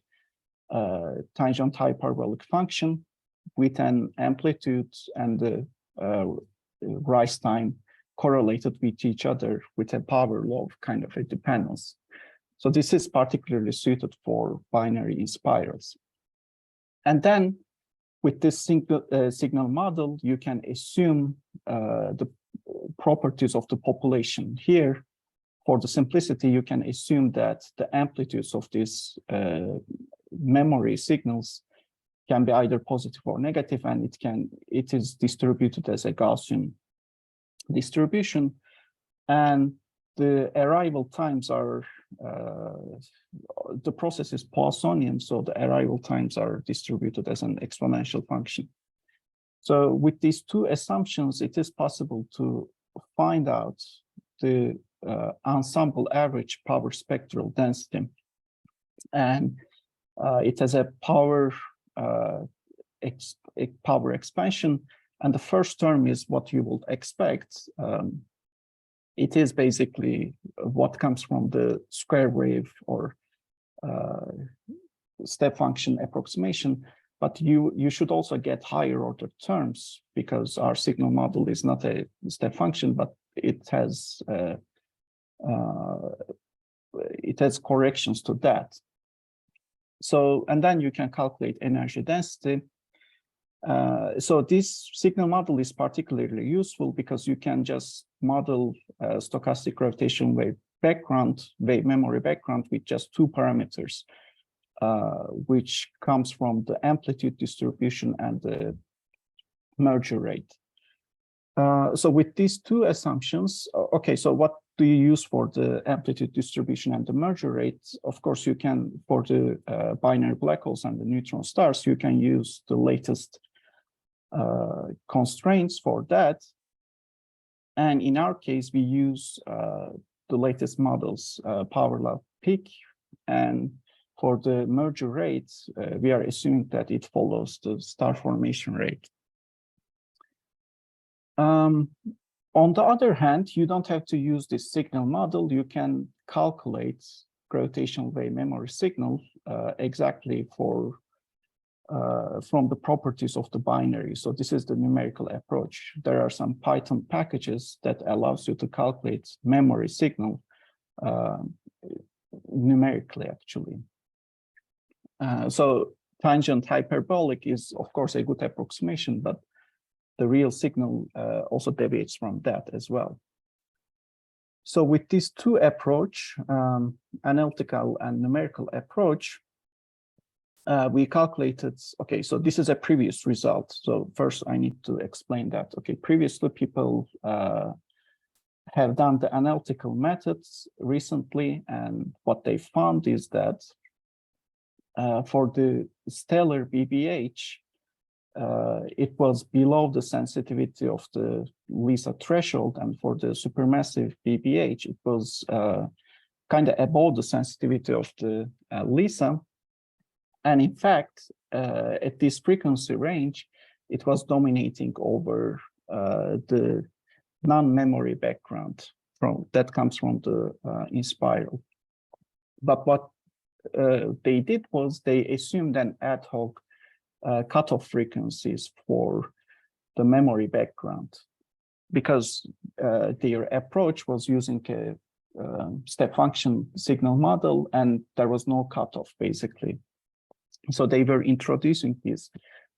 tangent hyperbolic function with an amplitude and the rise time correlated with each other with a power law kind of a dependence. So this is particularly suited for binary in spirals. And then with this signal model, you can assume the properties of the population. Here, for the simplicity, you can assume that the amplitudes of these memory signals can be either positive or negative, and it is distributed as a Gaussian distribution. And the arrival times are, the process is Poissonian, so the arrival times are distributed as an exponential function. So with these two assumptions, it is possible to find out the ensemble average power spectral density. And it has a power expansion. And the first term is what you would expect. It is basically what comes from the square wave or step function approximation. But you should also get higher order terms because our signal model is not a step function, but it has corrections to that. So, and then you can calculate energy density. So this signal model is particularly useful because you can just model stochastic gravitational wave background, wave memory background with just two parameters, which comes from the amplitude distribution and the merger rate. So with these two assumptions, okay, so what do you use for the amplitude distribution and the merger rate? Of course, you can, for the binary black holes and the neutron stars, you can use the latest constraints for that. And in our case, we use the latest models, power law peak. And for the merger rate, we are assuming that it follows the star formation rate. On the other hand, you don't have to use this signal model. You can calculate gravitational wave memory signal exactly for from the properties of the binary. So this is the numerical approach. There are some Python packages that allows you to calculate memory signal numerically, actually. So tangent hyperbolic is, of course, a good approximation, but the real signal also deviates from that as well. So with these two approach, analytical and numerical approach, we calculated, okay, so this is a previous result. So first I need to explain that. Okay, previously people have done the analytical methods recently, and what they found is that for the stellar BBH, it was below the sensitivity of the LISA threshold, and for the supermassive BBH, it was kind of above the sensitivity of the LISA. And in fact, at this frequency range, it was dominating over the non-memory background that comes from the inspiral. But what they did was they assumed an ad hoc cutoff frequencies for the memory background, because their approach was using a step function signal model, and there was no cutoff basically. So they were introducing these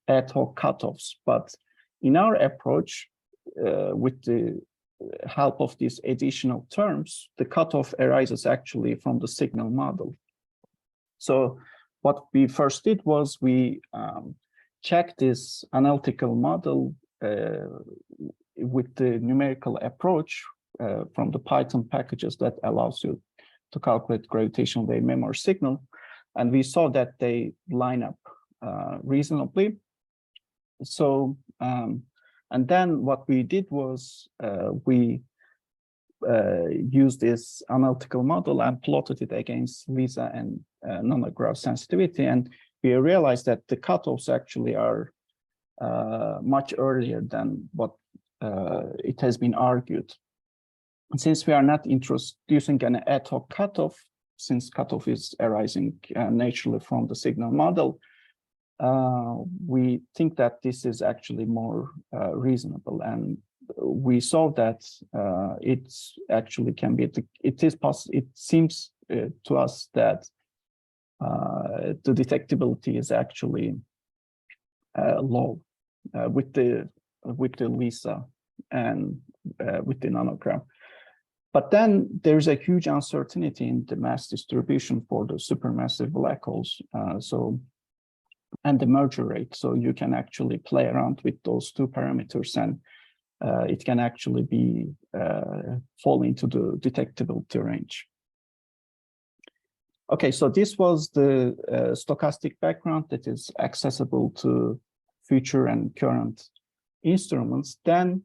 ad hoc cutoffs. But in our approach, with the help of these additional terms, the cutoff arises actually from the signal model. So what we first did was we checked this analytical model with the numerical approach from the Python packages that allows you to calculate gravitational wave memory signal. And we saw that they line up reasonably. So, and then what we did was we used this analytical model and plotted it against LISA and nanograph sensitivity. And we realized that the cutoffs actually are much earlier than what it has been argued. And since we are not introducing an ad hoc cutoff, since cutoff is arising naturally from the signal model, we think that this is actually more reasonable. And we saw that it actually can be, it seems to us that the detectability is actually low with the LISA and with the nanogram. But then there's a huge uncertainty in the mass distribution for the supermassive black holes. And the merger rate. So you can actually play around with those two parameters, and it can actually be fall into the detectability range. Okay, so this was the stochastic background that is accessible to future and current instruments. Then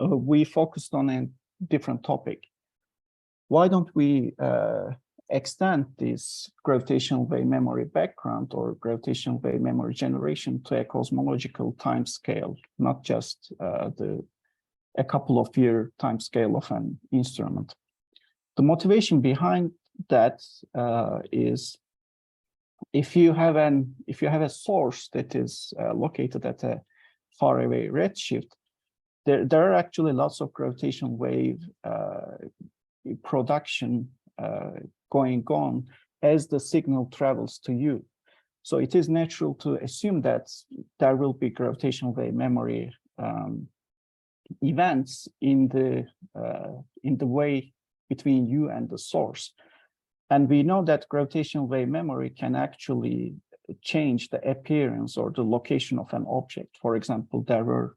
we focused on a different topic. Why don't we extend this gravitational wave memory background or gravitational wave memory generation to a cosmological time scale, not just a couple of year time scale of an instrument. The motivation behind that is if you have a source that is located at a faraway redshift, there are actually lots of gravitational wave production going on as the signal travels to you. So it is natural to assume that there will be gravitational wave memory events in the way between you and the source. And we know that gravitational wave memory can actually change the appearance or the location of an object. For example, there were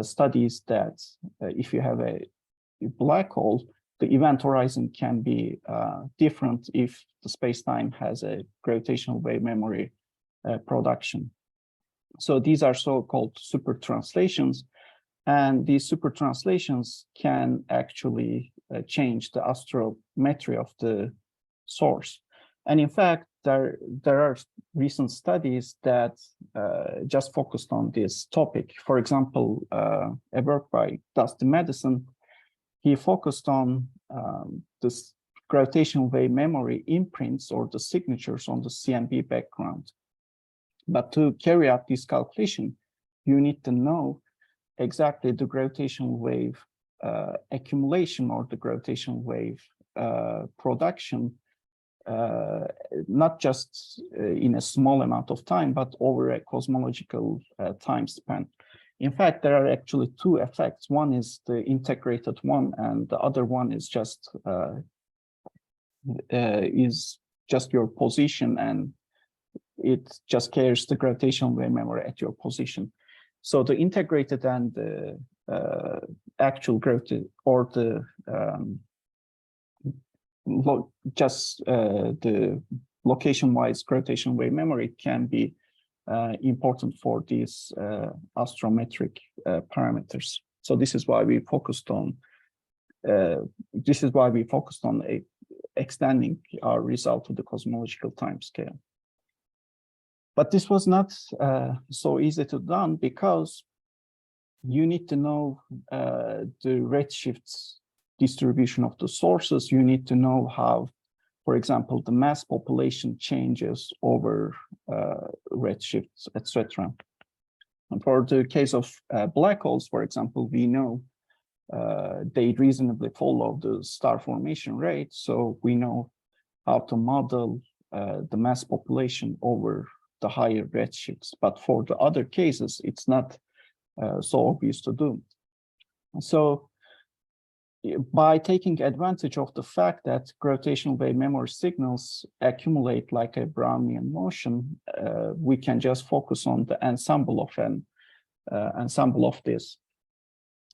studies that if you have a black hole, the event horizon can be different if the space-time has a gravitational wave memory production. So these are so-called super translations, and these super translations can actually change the astrometry of the source. And in fact, there are recent studies that just focused on this topic. For example, a work by Dusty Madison, he focused on this gravitational wave memory imprints or the signatures on the CMB background. But to carry out this calculation, you need to know exactly the gravitational wave accumulation or the gravitational wave production, not just in a small amount of time, but over a cosmological time span. In fact, there are actually two effects. One is the integrated one, and the other one is just your position, and it just carries the gravitational wave memory at your position. So the integrated and the actual gravity, or the the location-wise gravitational wave memory can be important for these astrometric parameters. So this is why we focused on extending our result to the cosmological timescale. But this was not so easy to done, because you need to know the redshift distribution of the sources. You need to know how, for example, the mass population changes over redshifts, etc. And for the case of black holes, for example, we know they reasonably follow the star formation rate, so we know how to model the mass population over the higher redshifts. But for the other cases, it's not so obvious to do. So by taking advantage of the fact that gravitational wave memory signals accumulate like a Brownian motion, we can just focus on the ensemble of this.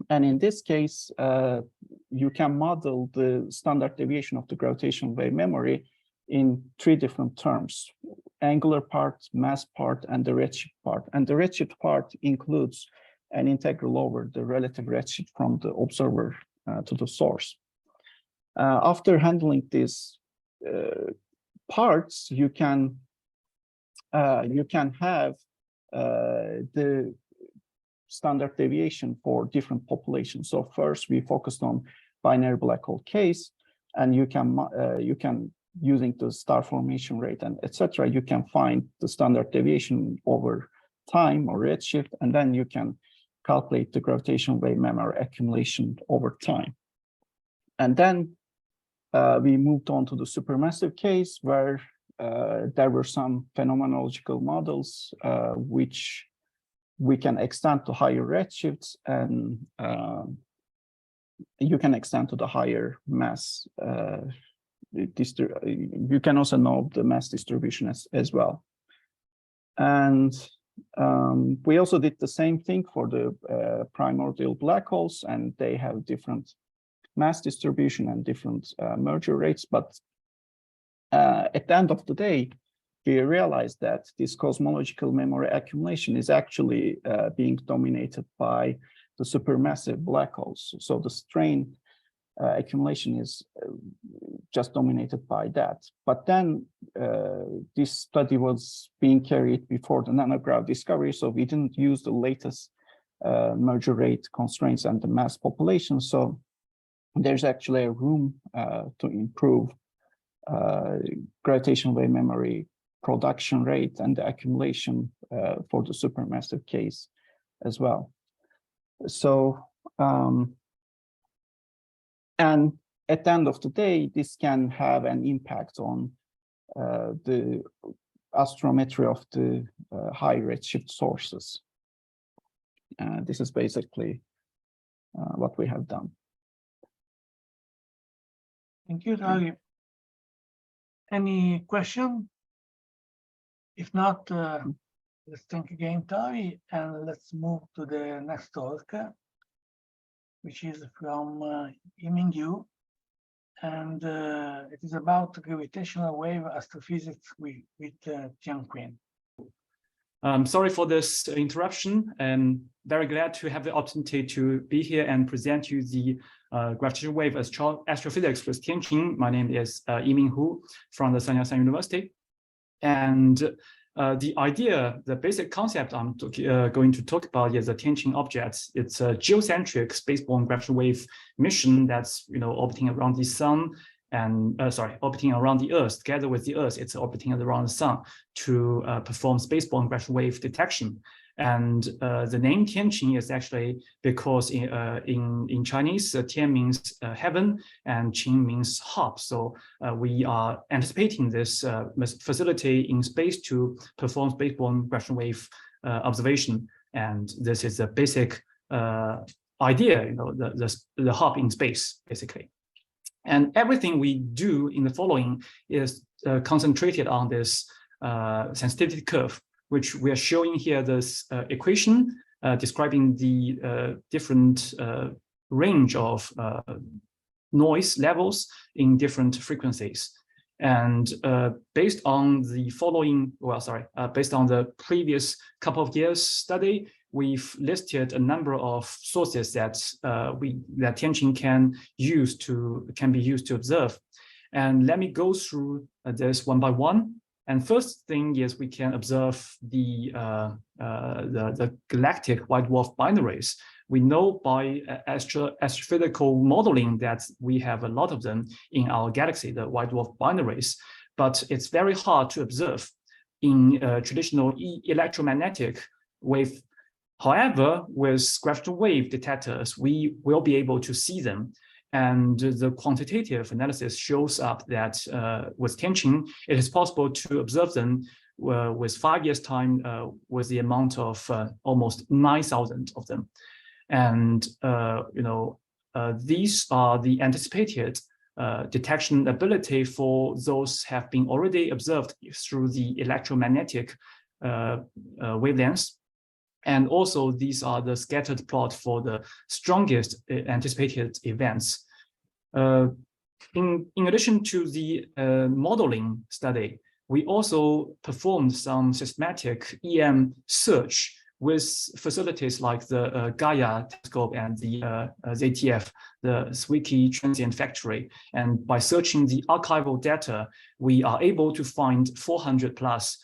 And in this case, you can model the standard deviation of the gravitational wave memory in 3 different terms: angular part, mass part, and the redshift part. And the redshift part includes an integral over the relative redshift from the observer to the source. After handling these parts, you can have the standard deviation for different populations. So first, we focused on binary black hole case, and you can using the star formation rate and etc. You can find the standard deviation over time or redshift, and then you can calculate the gravitational wave memory accumulation over time. And then we moved on to the supermassive case, where there were some phenomenological models which we can extend to higher redshifts, and you can extend to the higher mass. You can also know the mass distribution as well. And we also did the same thing for the primordial black holes, and they have different mass distribution and different merger rates. But at the end of the day, we realized that this cosmological memory accumulation is actually being dominated by the supermassive black holes. So the strain accumulation is just dominated by that. But then this study was being carried before the nanograph discovery, so we didn't use the latest merger rate constraints and the mass population. So there's actually a room to improve gravitational wave memory production rate and the accumulation for the supermassive case as well. So and at the end of the day, this can have an impact on the astrometry of the high redshift sources. This is basically what we have done. Thank you, Tari. Any question? If not, let's thank again, Tari, and let's move to the next talk, which is from Yi-Ming, and it is about gravitational wave astrophysics with TianQin. Sorry for this interruption. I'm very glad to have the opportunity to be here and present you the gravitational wave astrophysics with TianQin. My name is Yi-Ming from the Sanya University. And the idea, the basic concept I'm going to talk about is the TianQin object. It's a geocentric spaceborne gravitational wave mission that's orbiting around the sun and orbiting around the Earth. Together with the Earth, it's orbiting around the sun to perform spaceborne gravitational wave detection. And the name TianQin is actually because in Chinese, Tian means heaven and Qin means hub. So we are anticipating this facility in space to perform spaceborne gravitational wave observation. And this is a basic idea, the hub in space, basically. And everything we do in the following is concentrated on this sensitivity curve, which we are showing here this equation describing the different range of noise levels in different frequencies. And based on the based on the previous couple of years study, we've listed a number of sources that TianQin can be used to observe. And let me go through this one by one. And first thing is we can observe the galactic white dwarf binaries. We know by astrophysical modeling that we have a lot of them in our galaxy, the white dwarf binaries, but it's very hard to observe in traditional electromagnetic wave. However, with gravitational wave detectors, we will be able to see them. And the quantitative analysis shows up that with TianQin, it is possible to observe them with 5 years' time with the amount of almost 9,000 of them. And these are the anticipated detection ability for those have been already observed through the electromagnetic wavelengths. And also these are the scattered plot for the strongest anticipated events. In addition to the modeling study, we also performed some systematic EM search with facilities like the Gaia telescope and the ZTF, the Zwicky Transient Factory. And by searching the archival data, we are able to find 400 plus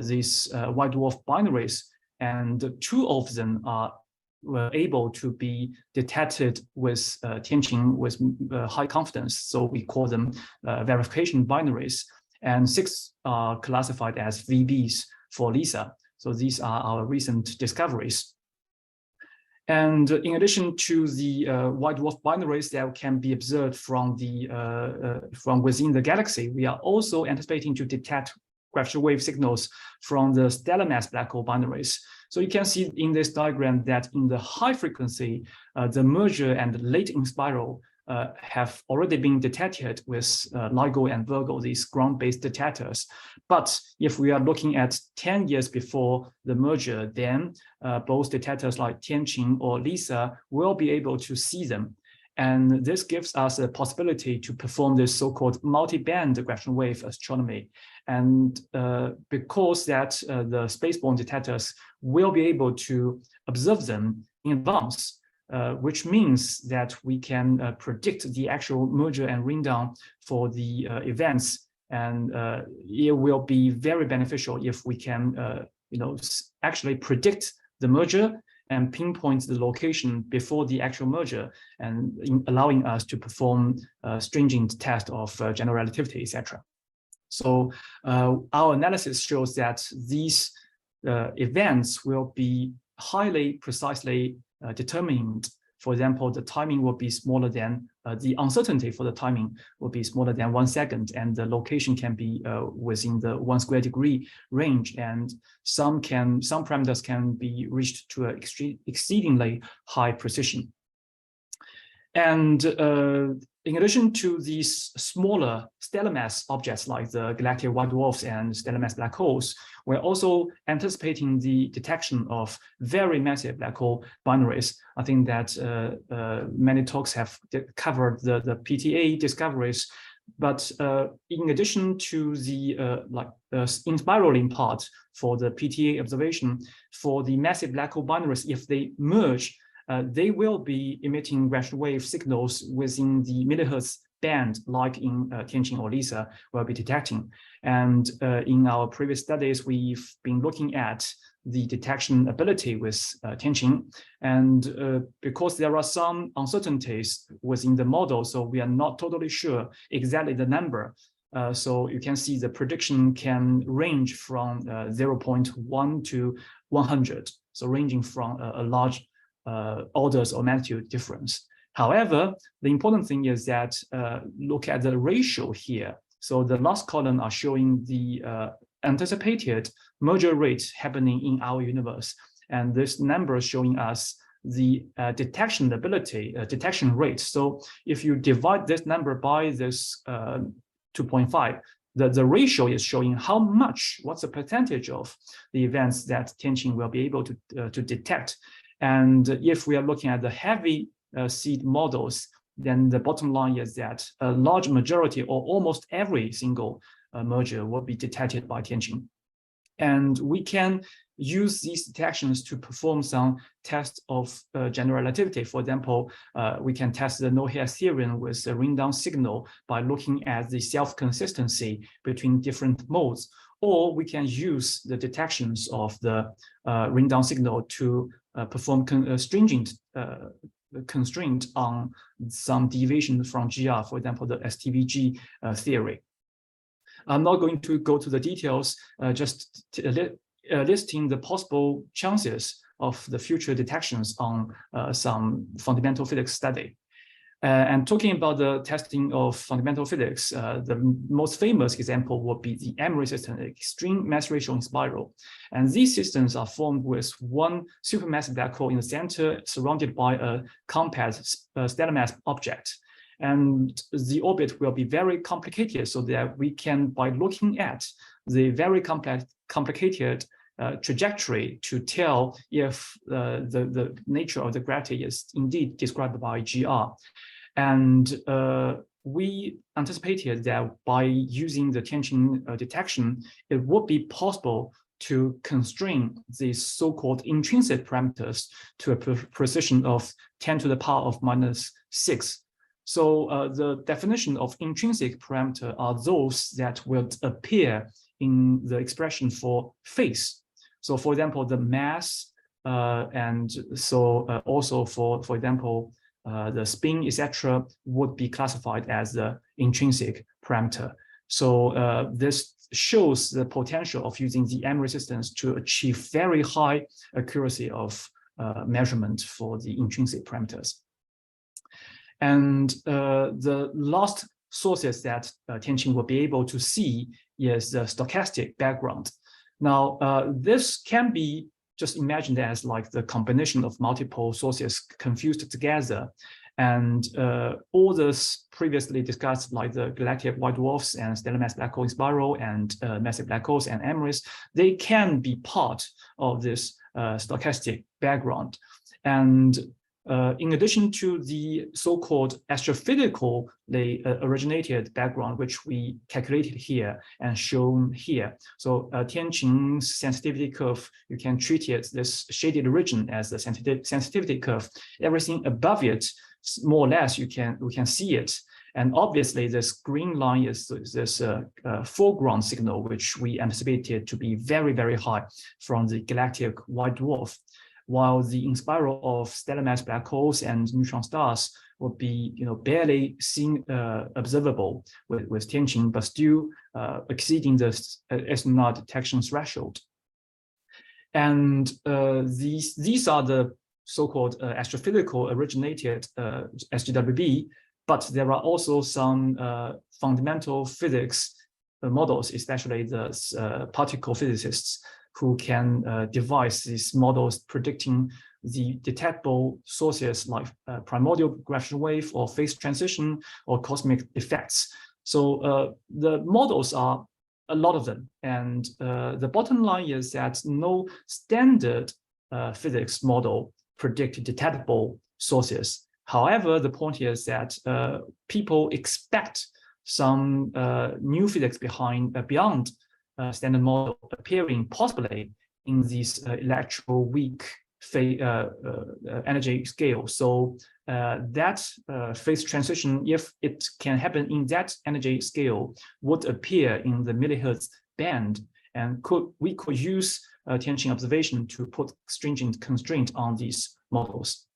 these white dwarf binaries, and 2 of them were able to be detected with TianQin with high confidence. So we call them verification binaries, and 6 are classified as VBs for LISA. So these are our recent discoveries. And in addition to the white dwarf binaries that can be observed from within the galaxy, we are also anticipating to detect gravitational wave signals from the stellar mass black hole binaries. So you can see in this diagram that in the high frequency, the merger and late in spiral have already been detected with LIGO and Virgo, these ground-based detectors. But if we are looking at 10 years before the merger, then both detectors like TianQin or LISA will be able to see them. And this gives us a possibility to perform this so-called multi-band gravitational wave astronomy. And because that the spaceborne detectors will be able to observe them in advance, which means that we can predict the actual merger and ring down for the events. And it will be very beneficial if we can actually predict the merger and pinpoint the location before the actual merger, and allowing us to perform stringent test of general relativity, etc. So our analysis shows that these events will be highly precisely determined. For example, the timing will be smaller than the uncertainty for the timing will be smaller than 1 second, and the location can be within the 1 square degree range, and some parameters can be reached to an exceedingly high precision. And in addition to these smaller stellar mass objects like the galactic white dwarfs and stellar mass black holes, we're also anticipating the detection of very massive black hole binaries. I think that many talks have covered the PTA discoveries, but in addition to the inspiraling part for the PTA observation, for the massive black hole binaries, if they merge, they will be emitting gravitational wave signals within the millihertz band, like in TianQin or LISA will be detecting. And in our previous studies, we've been looking at the detection ability with TianQin. And because there are some uncertainties within the model, so we are not totally sure exactly the number. So you can see the prediction can range from 0.1 to 100. So ranging from a large orders or magnitude difference. However, the important thing is that look at the ratio here. So the last column are showing the anticipated merger rate happening in our universe. And this number is showing us the detection ability, detection rate. So if you divide this number by this 2.5, the ratio is showing how much, what's the percentage of the events that TianQin will be able to detect. And if we are looking at the heavy seed models, then the bottom line is that a large majority or almost every single merger will be detected by TianQin. And we can use these detections to perform some tests of general relativity. For example, we can test the no-hair theorem with a ring-down signal by looking at the self-consistency between different modes, or we can use the detections of the ring-down signal to perform stringent constraint on some deviation from GR, for example, the STVG theory. I'm not going to go to the details, just listing the possible chances of the future detections on some fundamental physics study. And talking about the testing of fundamental physics, the most famous example would be the M resistant extreme mass ratio in spiral. And these systems are formed with one supermassive black hole in the center surrounded by a compact stellar mass object. And the orbit will be very complicated, so that we can, by looking at the very complicated trajectory, to tell if the nature of the gravity is indeed described by GR. And we anticipated that by using the TianQin detection, it would be possible to constrain these so-called intrinsic parameters to a precision of 10 to the power of -6. So the definition of intrinsic parameter are those that will appear in the expression for phase. So for example, the mass, and so also for example, the spin, etc., would be classified as the intrinsic parameter. So this shows the potential of using the M resistance to achieve very high accuracy of measurement for the intrinsic parameters. And the last sources that TianQin will be able to see is the stochastic background. Now, this can be just imagined as like the combination of multiple sources confused together. And all this previously discussed, like the galactic white dwarfs and stellar mass black hole in spiral and massive black holes and M-rays, they can be part of this stochastic background. And in addition to the so-called astrophysical originated background, which we calculated here and shown here. So TianQin's sensitivity curve, you can treat it, this shaded region, as the sensitivity curve. Everything above it, more or less, we can see it. And obviously, this green line is this foreground signal, which we anticipated to be very, very high from the galactic white dwarf, while the in spiral of stellar mass black holes and neutron stars would be, barely seen observable with TianQin, but still exceeding the SNR detection threshold. And these are the so-called astrophysical originated SGWB, but there are also some fundamental physics models, especially the particle physicists, who can devise these models predicting the detectable sources like primordial gravitational wave or phase transition or cosmic effects. So the models are a lot of them. And the bottom line is that no standard physics model predict detectable sources. However, the point is that people expect some new physics beyond standard model appearing possibly in these electroweak energy scale. So that phase transition, if it can happen in that energy scale, would appear in the millihertz band, and we could use TianQin observation to put stringent constraint on these models.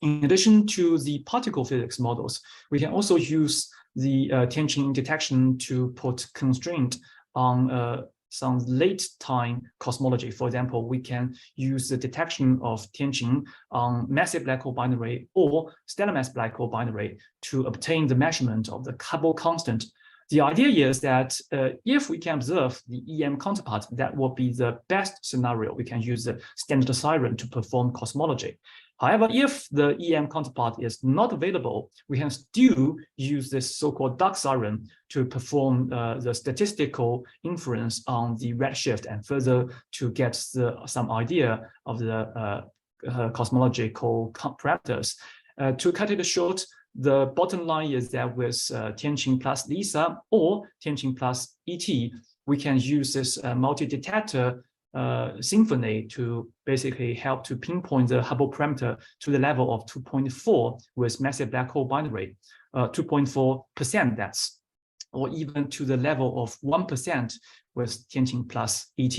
In addition to the particle physics models, we can also use the TianQin detection to put constraint on some late time cosmology. For example, we can use the detection of TianQin on massive black hole binary or stellar mass black hole binary to obtain the measurement of the Hubble constant. The idea is that if we can observe the EM counterpart, that will be the best scenario. We can use the standard Siren to perform cosmology. However, if the EM counterpart is not available, we can still use this so-called dark Siren to perform the statistical inference on the redshift and further to get some idea of the cosmological parameters. To cut it short, the bottom line is that with TianQin plus LISA or TianQin plus ET, we can use this multi-detector symphony to basically help to pinpoint the Hubble parameter to the level of 2.4 with massive black hole binary, 2.4% that's, or even to the level of 1% with TianQin plus ET.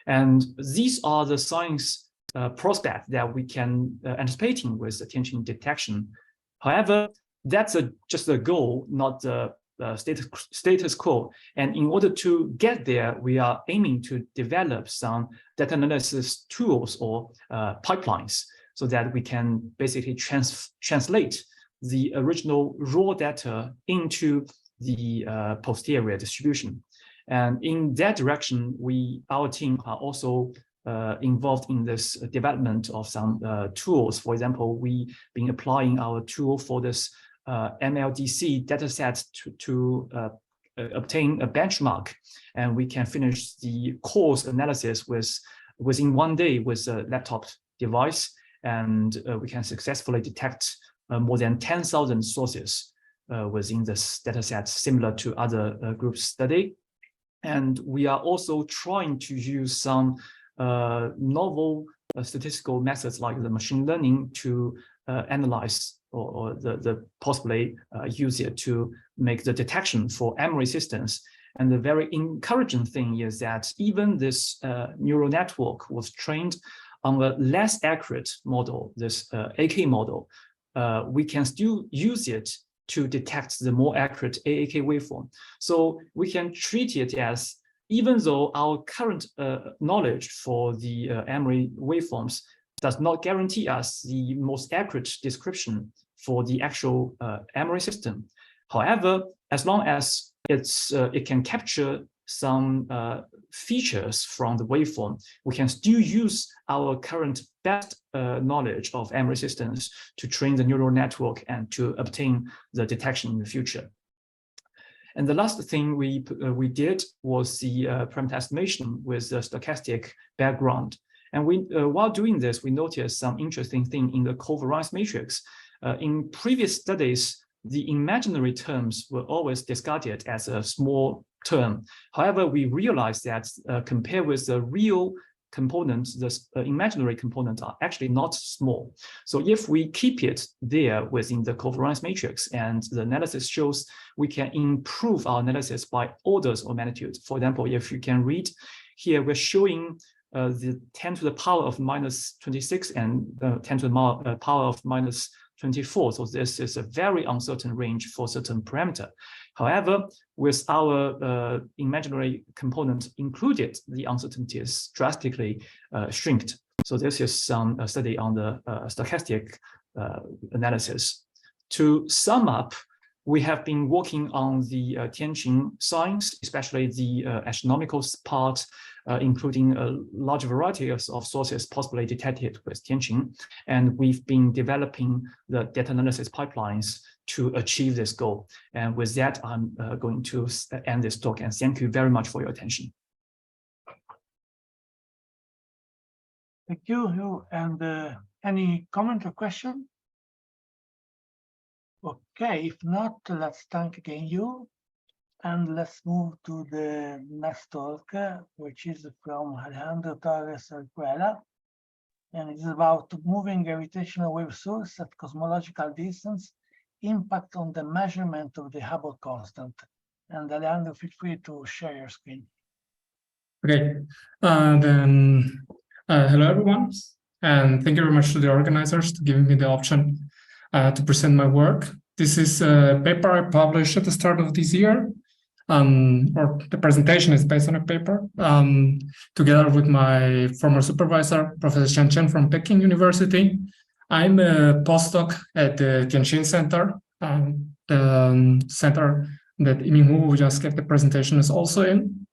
And these are the science prospects that we can anticipating with the TianQin detection. However, that's just a goal, not the status quo. And in order to get there, we are aiming to develop some data analysis tools or pipelines so that we can basically translate the original raw data into the posterior distribution. And in that direction, our team are also involved in this development of some tools. For example, we've been applying our tool for this MLDC dataset to obtain a benchmark, and we can finish the course analysis within 1 day with a laptop device, and we can successfully detect more than 10,000 sources within this dataset, similar to other groups study. And we are also trying to use some novel statistical methods like the machine learning to analyze or the possibly use it to make the detection for M resistance. And the very encouraging thing is that even this neural network was trained on a less accurate model, this AK model, we can still use it to detect the more accurate AAK waveform. So we can treat it as, even though our current knowledge for the Emory waveforms does not guarantee us the most accurate description for the actual Emory system. However, as long as it can capture some features from the waveform, we can still use our current best knowledge of Emory systems to train the neural network and to obtain the detection in the future. And the last thing we did was the parameter estimation with the stochastic background. And while doing this, we noticed some interesting thing in the covariance matrix. In previous studies, the imaginary terms were always discarded as a small term. However, we realized that compared with the real components, the imaginary components are actually not small. So if we keep it there within the covariance matrix, and the analysis shows we can improve our analysis by orders of magnitude. For example, if you can read here, we're showing the 10 to the power of minus 26 and 10 to the power of minus 24. So this is a very uncertain range for certain parameter. However, with our imaginary component included, the uncertainty is drastically shrinked. So this is some study on the stochastic analysis. To sum up, we have been working on the TianQin science, especially the astronomical part, including a large variety of sources possibly detected with TianQin. And we've been developing the data analysis pipelines to achieve this goal. And with that, I'm going to end this talk, and thank you very much for your attention. Thank you. And any comment or question? Okay, if not, let's thank again you. And let's move to the next talk, which is from Alejandro Torres-Orjuela. And it is about moving gravitational wave source at cosmological distance, impact on the measurement of the Hubble constant. And Alejandro, feel free to share your screen. Okay, hello everyone, and thank you very much to the organizers for giving me the option to present my work. This is a paper I published at the start of this year, or the presentation is based on a paper, together with my former supervisor, Professor Xian Chen from Peking University. I'm a postdoc at the Tianqin Center, the center that Yi-Ming, who just gave the presentation, is also in.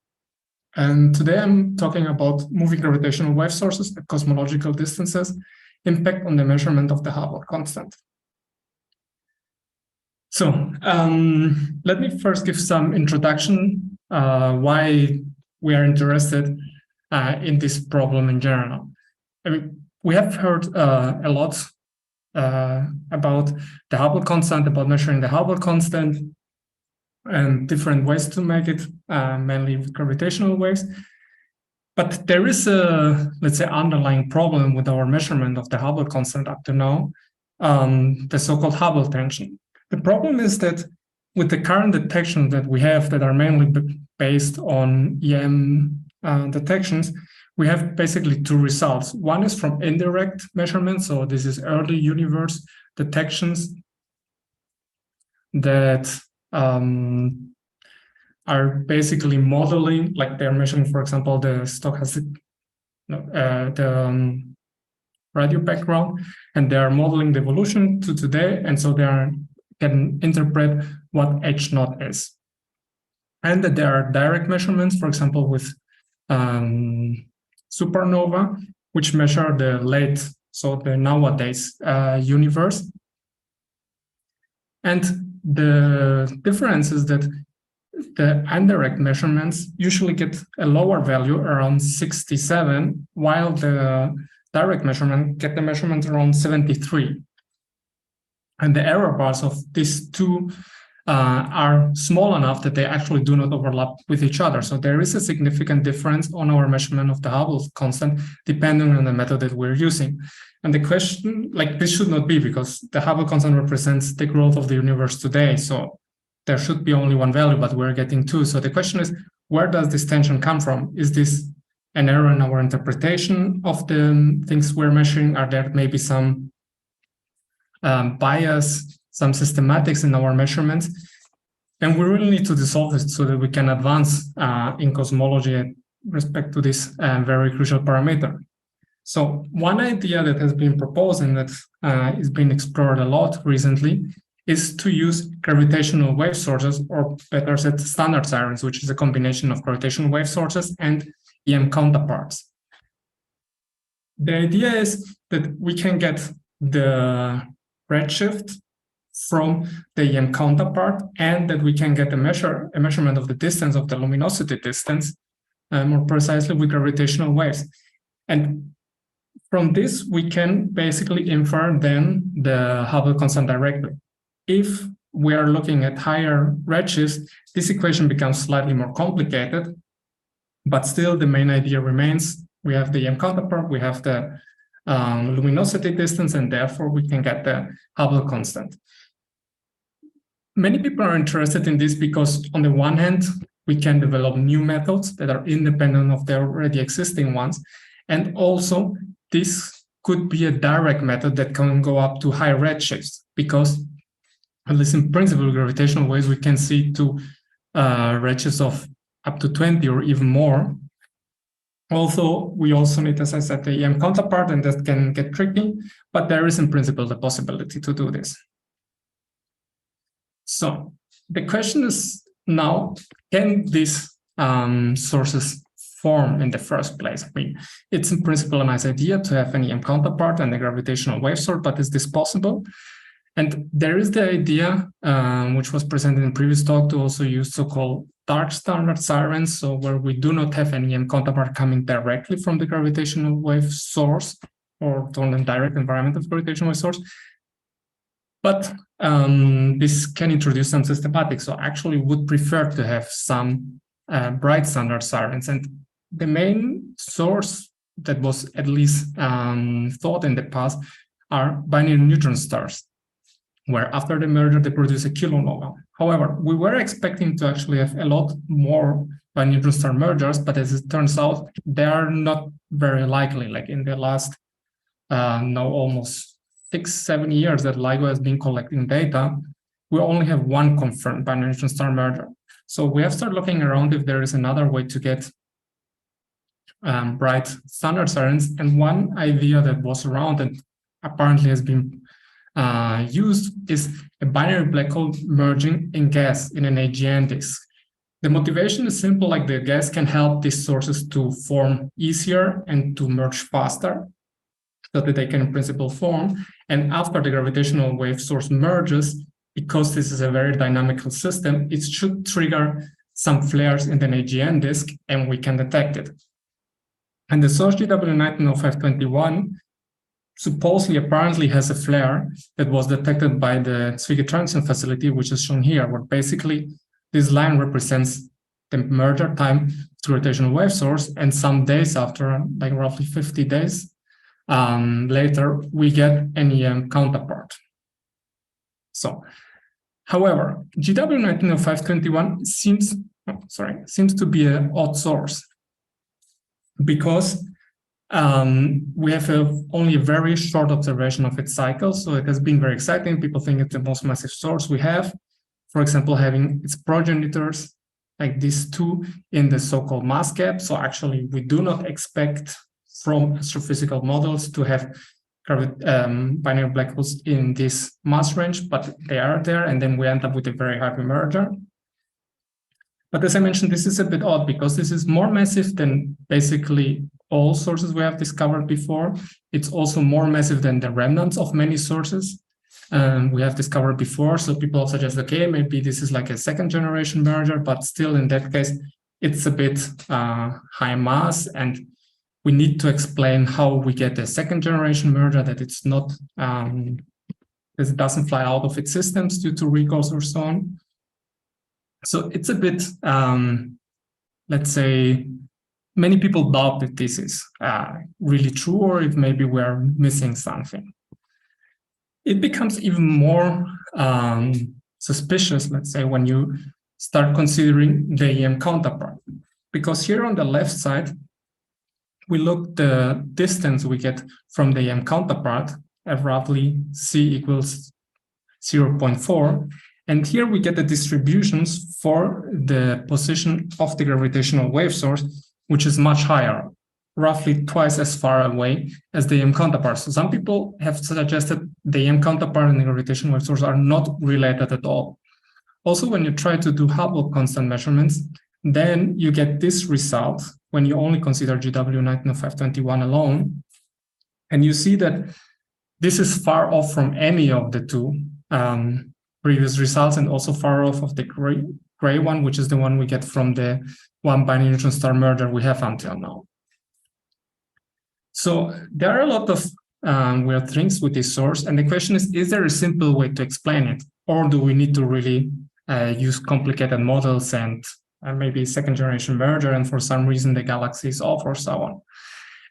And today I'm talking about moving gravitational wave sources at cosmological distances, impact on the measurement of the Hubble constant. So let me first give some introduction why we are interested in this problem in general. I mean, we have heard a lot about the Hubble constant, about measuring the Hubble constant, and different ways to make it, mainly with gravitational waves. But there is a, let's say, underlying problem with our measurement of the Hubble constant up to now, the so-called Hubble tension. The problem is that with the current detections that we have that are mainly based on EM detections, we have basically two results. One is from indirect measurements, so this is early universe detections that are basically modeling, like they're measuring, for example, the stochastic, radio background, and they are modeling the evolution to today, and so they can interpret what H naught is. And that there are direct measurements, for example, with supernova, which measure the late, so the nowadays universe. And the difference is that the indirect measurements usually get a lower value around 67, while the direct measurement get the measurement around 73. And the error bars of these two are small enough that they actually do not overlap with each other. So there is a significant difference on our measurement of the Hubble constant, depending on the method that we're using. And the question, like, this should not be, because the Hubble constant represents the growth of the universe today. So there should be only one value, but we're getting two. So the question is, where does this tension come from? Is this an error in our interpretation of the things we're measuring? Are there maybe some bias, some systematics in our measurements? And we really need to dissolve this so that we can advance in cosmology with respect to this very crucial parameter. So one idea that has been proposed and that is being explored a lot recently is to use gravitational wave sources, or better said, standard sirens, which is a combination of gravitational wave sources and EM counterparts. The idea is that we can get the redshift from the EM counterpart, and that we can get a measurement of the distance of the luminosity distance, more precisely with gravitational waves. And from this, we can basically infer then the Hubble constant directly. If we are looking at higher redshifts, this equation becomes slightly more complicated, but still the main idea remains. We have the EM counterpart, we have the luminosity distance, and therefore we can get the Hubble constant. Many people are interested in this because, on the one hand, we can develop new methods that are independent of the already existing ones, and also this could be a direct method that can go up to high redshifts, because at least in principle, gravitational waves, we can see to redshifts of up to 20 or even more. Also, we also need, as I said, the EM counterpart, and that can get tricky, but there is in principle the possibility to do this. So the question is now, can these sources form in the first place? I mean, it's in principle a nice idea to have an EM counterpart and a gravitational wave source, but is this possible? And there is the idea, which was presented in previous talk, to also use so-called dark standard sirens, so where we do not have any EM counterpart coming directly from the gravitational wave source or from the direct environment of gravitational wave source. But this can introduce some systematics. So actually would prefer to have some bright standard sirens. And the main source that was at least thought in the past are binary neutron stars, where after the merger they produce a kilonova. However, we were expecting to actually have a lot more binary neutron star mergers, but as it turns out, they are not very likely. Like in the last now almost 6-7 years that LIGO has been collecting data, we only have one confirmed binary neutron star merger. So we have started looking around if there is another way to get bright standard sirens. And one idea that was around and apparently has been used is a binary black hole merging in gas in an AGN disk. The motivation is simple, like the gas can help these sources to form easier and to merge faster, so that they can in principle form. And after the gravitational wave source merges, because this is a very dynamical system, it should trigger some flares in the AGN disk, and we can detect it. And the source GW190521 supposedly apparently has a flare that was detected by the Zwicky transient facility, which is shown here, where basically this line represents the merger time to rotational wave source, and some days after, like roughly 50 days later, we get an EM counterpart. So, however, GW190521 seems to be an odd source, because we have only a very short observation of its cycle, so it has been very exciting. People think it's the most massive source we have. For example, having its progenitors like these two in the so-called mass gap. So actually, we do not expect from astrophysical models to have binary black holes in this mass range, but they are there, and then we end up with a very high merger. But as I mentioned, this is a bit odd because this is more massive than basically all sources we have discovered before. It's also more massive than the remnants of many sources we have discovered before. So people suggest, okay, maybe this is like a second generation merger, but still in that case, it's a bit high mass, and we need to explain how we get a second generation merger, that it's not, it doesn't fly out of its systems due to recalls or so on. So it's a bit, let's say, many people doubt that this is really true, or if maybe we're missing something. It becomes even more suspicious, let's say, when you start considering the EM counterpart. Because here on the left side, we look the distance we get from the EM counterpart at roughly c equals 0.4. And here we get the distributions for the position of the gravitational wave source, which is much higher, roughly twice as far away as the EM counterpart. So some people have suggested the EM counterpart and the gravitational wave source are not related at all. Also, when you try to do Hubble constant measurements, then you get this result when you only consider GW190521 alone. And you see that this is far off from any of the two previous results, and also far off of the gray one, which is the one we get from the one binary neutron star merger we have until now. So there are a lot of weird things with this source, and the question is there a simple way to explain it, or do we need to really use complicated models and maybe second generation merger, and for some reason the galaxy is off or so on?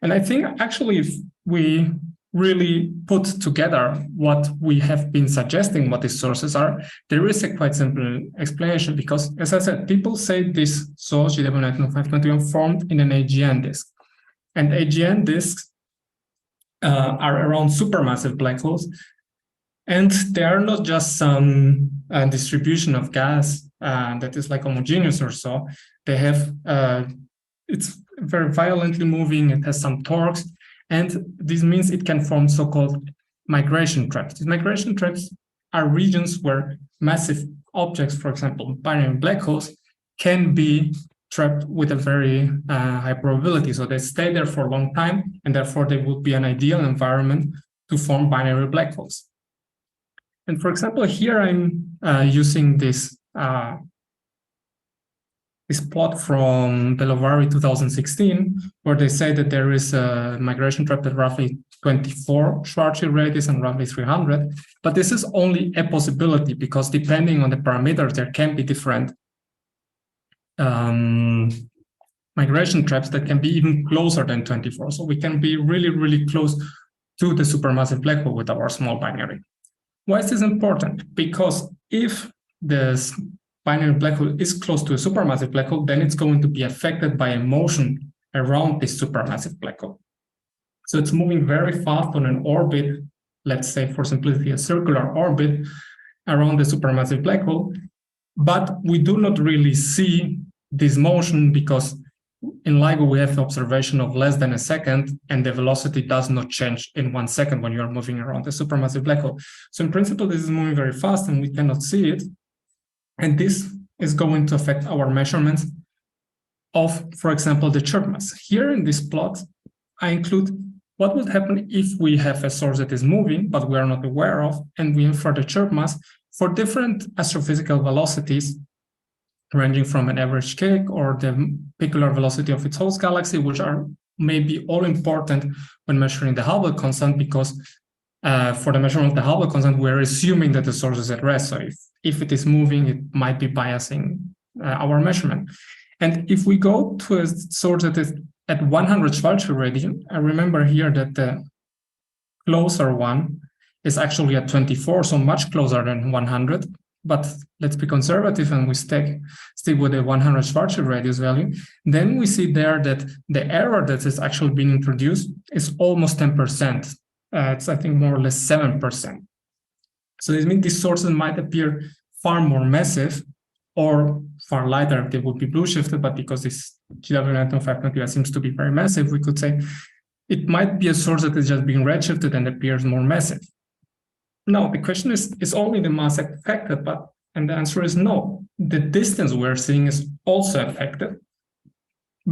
And I think actually if we really put together what we have been suggesting what these sources are, there is a quite simple explanation, because as I said, people say this source GW190521 formed in an AGN disk. And AGN disks are around supermassive black holes, and they are not just some distribution of gas that is like homogeneous or so. They have, it's very violently moving, it has some torques, and this means it can form so-called migration traps. These migration traps are regions where massive objects, for example, binary black holes, can be trapped with a very high probability. So they stay there for a long time, and therefore they would be an ideal environment to form binary black holes. And for example, here I'm using this plot from Belovari 2016, where they say that there is a migration trap at roughly 24 Schwarzschild radius and roughly 300. But this is only a possibility, because depending on the parameters, there can be different migration traps that can be even closer than 24. So we can be really, really close to the supermassive black hole with our small binary. Why is this important? Because if this binary black hole is close to a supermassive black hole, then it's going to be affected by a motion around this supermassive black hole. So it's moving very fast on an orbit, let's say for simplicity, a circular orbit around the supermassive black hole, but we do not really see this motion because in LIGO we have observation of less than a second, and the velocity does not change in 1 second when you are moving around the supermassive black hole. So in principle, this is moving very fast and we cannot see it. And this is going to affect our measurements of, for example, the chirp mass. Here in this plot, I include what would happen if we have a source that is moving, but we are not aware of, and we infer the chirp mass for different astrophysical velocities, ranging from an average cake or the peculiar velocity of its host galaxy, which are may be all important when measuring the Hubble constant, because for the measurement of the Hubble constant, we're assuming that the source is at rest. So if it is moving, it might be biasing our measurement. And if we go to a source that is at 100 Schwarzschild radius, I remember here that the closer one is actually at 24, so much closer than 100. But let's be conservative and we stick with the 100 Schwarzschild radius value. Then we see there that the error that is actually being introduced is almost 10%. It's, I think, more or less 7%. So this means these sources might appear far more massive or far lighter if they would be blue shifted, but because this GW905 seems to be very massive, we could say it might be a source that is just being redshifted and appears more massive. No, the question is only the mass affected, and the answer is no. The distance we're seeing is also affected,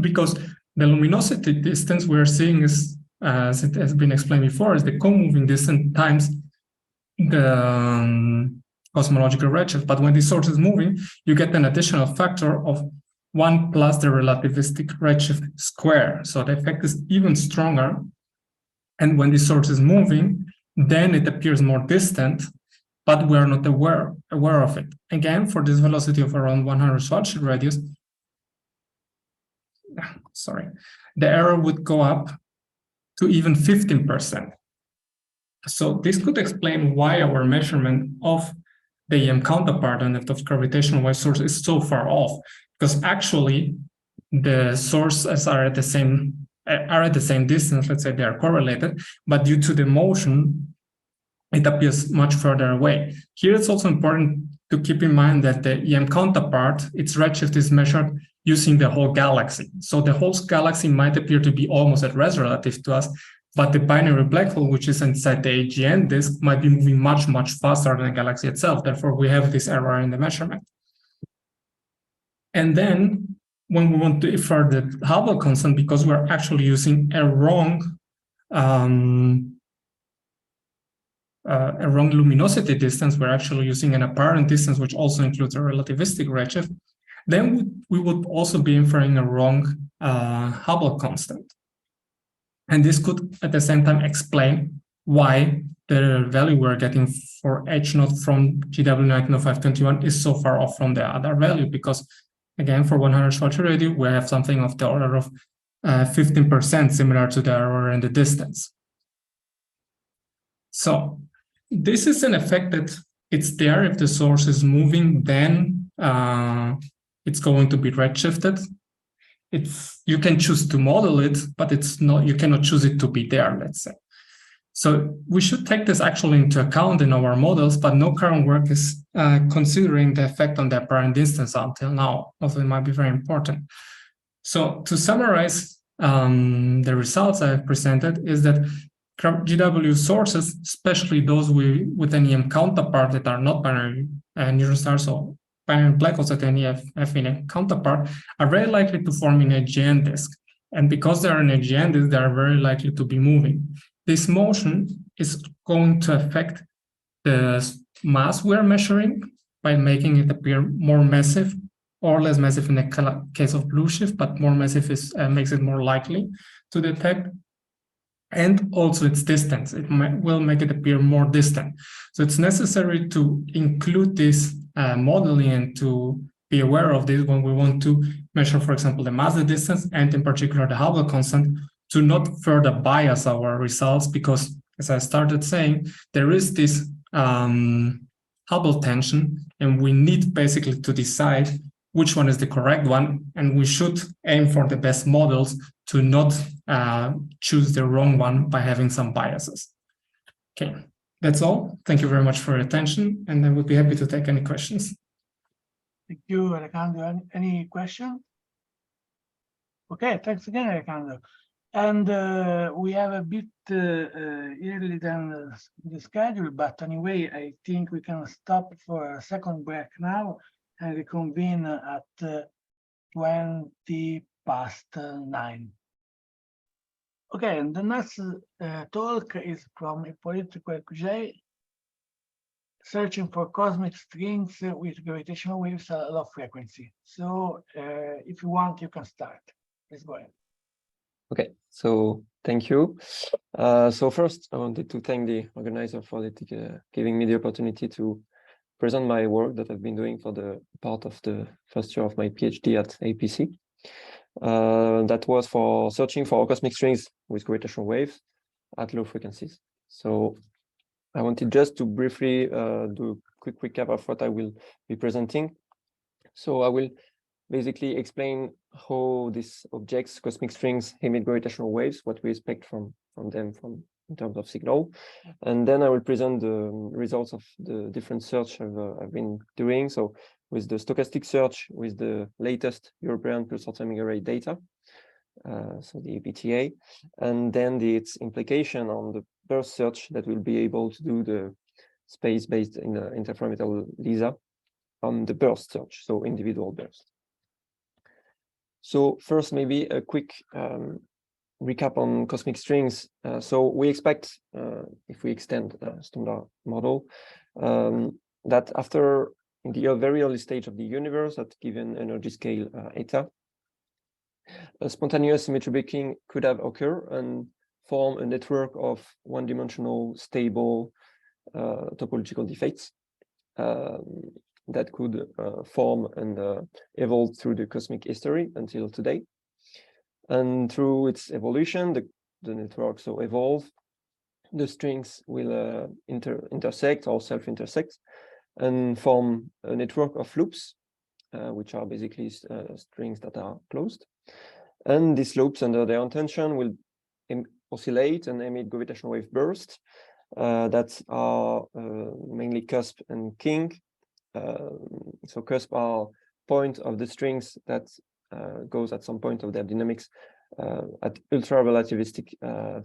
because the luminosity distance we're seeing is, as it has been explained before, is the co-moving distance times the cosmological redshift. But when the source is moving, you get an additional factor of 1 plus the relativistic redshift square. So the effect is even stronger. And when the source is moving, then it appears more distant, but we're not aware of it. Again, for this velocity of around 100 Schwarzschild radius, the error would go up to even 15%. So this could explain why our measurement of the EM counterpart and of gravitational wave source is so far off, because actually the sources are at the same distance. Let's say they are correlated, but due to the motion, it appears much further away. Here, it's also important to keep in mind that the EM counterpart, its redshift is measured using the whole galaxy. So the whole galaxy might appear to be almost at rest relative to us, but the binary black hole, which is inside the AGN disk, might be moving much, much faster than the galaxy itself. Therefore, we have this error in the measurement. And then when we want to infer the Hubble constant, because we're actually using a wrong luminosity distance, we're actually using an apparent distance, which also includes a relativistic redshift, then we would also be inferring a wrong Hubble constant. And this could, at the same time, explain why the value we're getting for H0 from GW90521 is so far off from the other value, because, again, for 100 Schwarzschild radius, we have something of the order of 15%, similar to the error in the distance. So this is an effect that it's there. If the source is moving, then it's going to be redshifted. You can choose to model it, but it's not. You cannot choose it to be there, let's say. So we should take this actually into account in our models, but no current work is considering the effect on the apparent distance until now, although it might be very important. So to summarize the results I have presented is that GW sources, especially those with an EM counterpart that are not binary neutron stars or binary black holes that have in a counterpart, are very likely to form in a AGN disk. And because they are in a AGN disk, they are very likely to be moving. This motion is going to affect the mass we're measuring by making it appear more massive or less massive in the case of blue shift, but more massive makes it more likely to detect. And also its distance, will make it appear more distant. So it's necessary to include this modeling and to be aware of this when we want to measure, for example, the mass distance and in particular the Hubble constant, to not further bias our results, because as I started saying, there is this Hubble tension, and we need basically to decide which one is the correct one, and we should aim for the best models to not choose the wrong one by having some biases. Okay, that's all. Thank you very much for your attention, and I would be happy to take any questions. Thank you, Alejandro. Any question? Okay, thanks again, Alejandro. And we have a bit early than the schedule, but anyway, I think we can stop for a second break now and reconvene at 9:20. Okay, and the next talk is from Hippolyte Quelquejay, searching for cosmic strings with gravitational waves at low frequency. So if you want, you can start. Please go ahead. Okay, so thank you. So first, I wanted to thank the organizer for giving me the opportunity to present my work that I've been doing for the part of the first year of my PhD at APC. That was for searching for cosmic strings with gravitational waves at low frequencies. So I wanted just to briefly do a quick recap of what I will be presenting. So I will basically explain how these objects, cosmic strings, emit gravitational waves, what we expect from them in terms of signal. And then I will present the results of the different search I've been doing. So with the stochastic search, with the latest European pulsar timing array data, so the EPTA, and then its implication on the burst search that will be able to do the space-based interferometer LISA on the burst search, so individual burst. So first, maybe a quick recap on cosmic strings. So we expect, if we extend the standard model, that after in the very early stage of the universe at given energy scale eta, a spontaneous symmetry breaking could have occurred and form a network of one-dimensional stable topological defects that could form and evolve through the cosmic history until today. And through its evolution, the network so evolve, the strings will intersect or self-intersect and form a network of loops, which are basically strings that are closed. And these loops, under their intention, will oscillate and emit gravitational wave bursts that are mainly cusp and king. So cusp are point of the strings that goes at some point of their dynamics at ultra-relativistic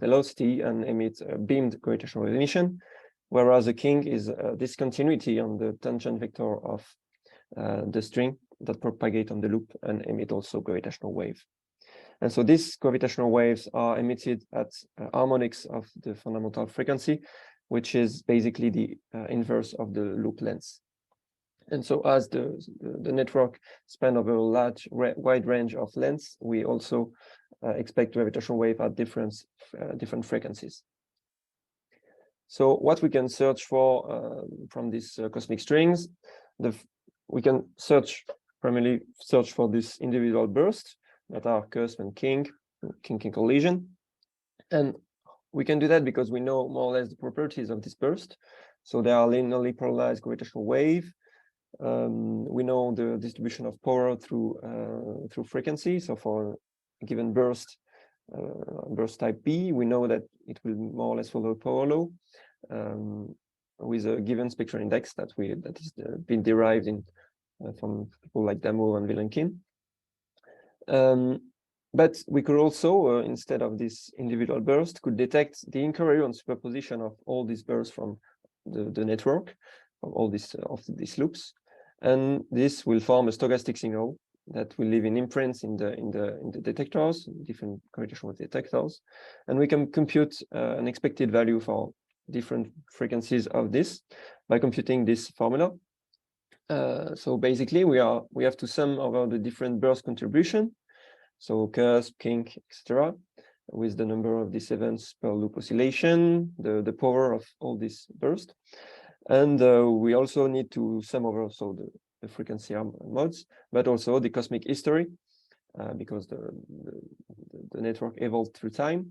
velocity and emit beamed gravitational wave emission, whereas the king is discontinuity on the tangent vector of the string that propagate on the loop and emit also gravitational wave. And so these gravitational waves are emitted at harmonics of the fundamental frequency, which is basically the inverse of the loop length. And so as the network span over a wide range of lengths, we also expect gravitational wave at different frequencies. So what we can search for from these cosmic strings, we can primarily search for this individual burst that are cusp and king collision. And we can do that because we know more or less the properties of this burst. So they are linearly polarized gravitational wave. We know the distribution of power through frequency. So for a given burst type B, we know that it will more or less follow power law with a given spectral index that is been derived from people like Damo and Vilenkin. But we could also, instead of this individual burst, could detect the invariant superposition of all these bursts from the network, from all of these loops. And this will form a stochastic signal that will leave in imprints in the detectors, different gravitational detectors, and we can compute an expected value for different frequencies of this by computing this formula. So basically, we have to sum over the different burst contribution, so cusp, kink, etc., with the number of these events per loop oscillation, the power of all these bursts. And we also need to sum over also the frequency modes, but also the cosmic history, because the network evolved through time.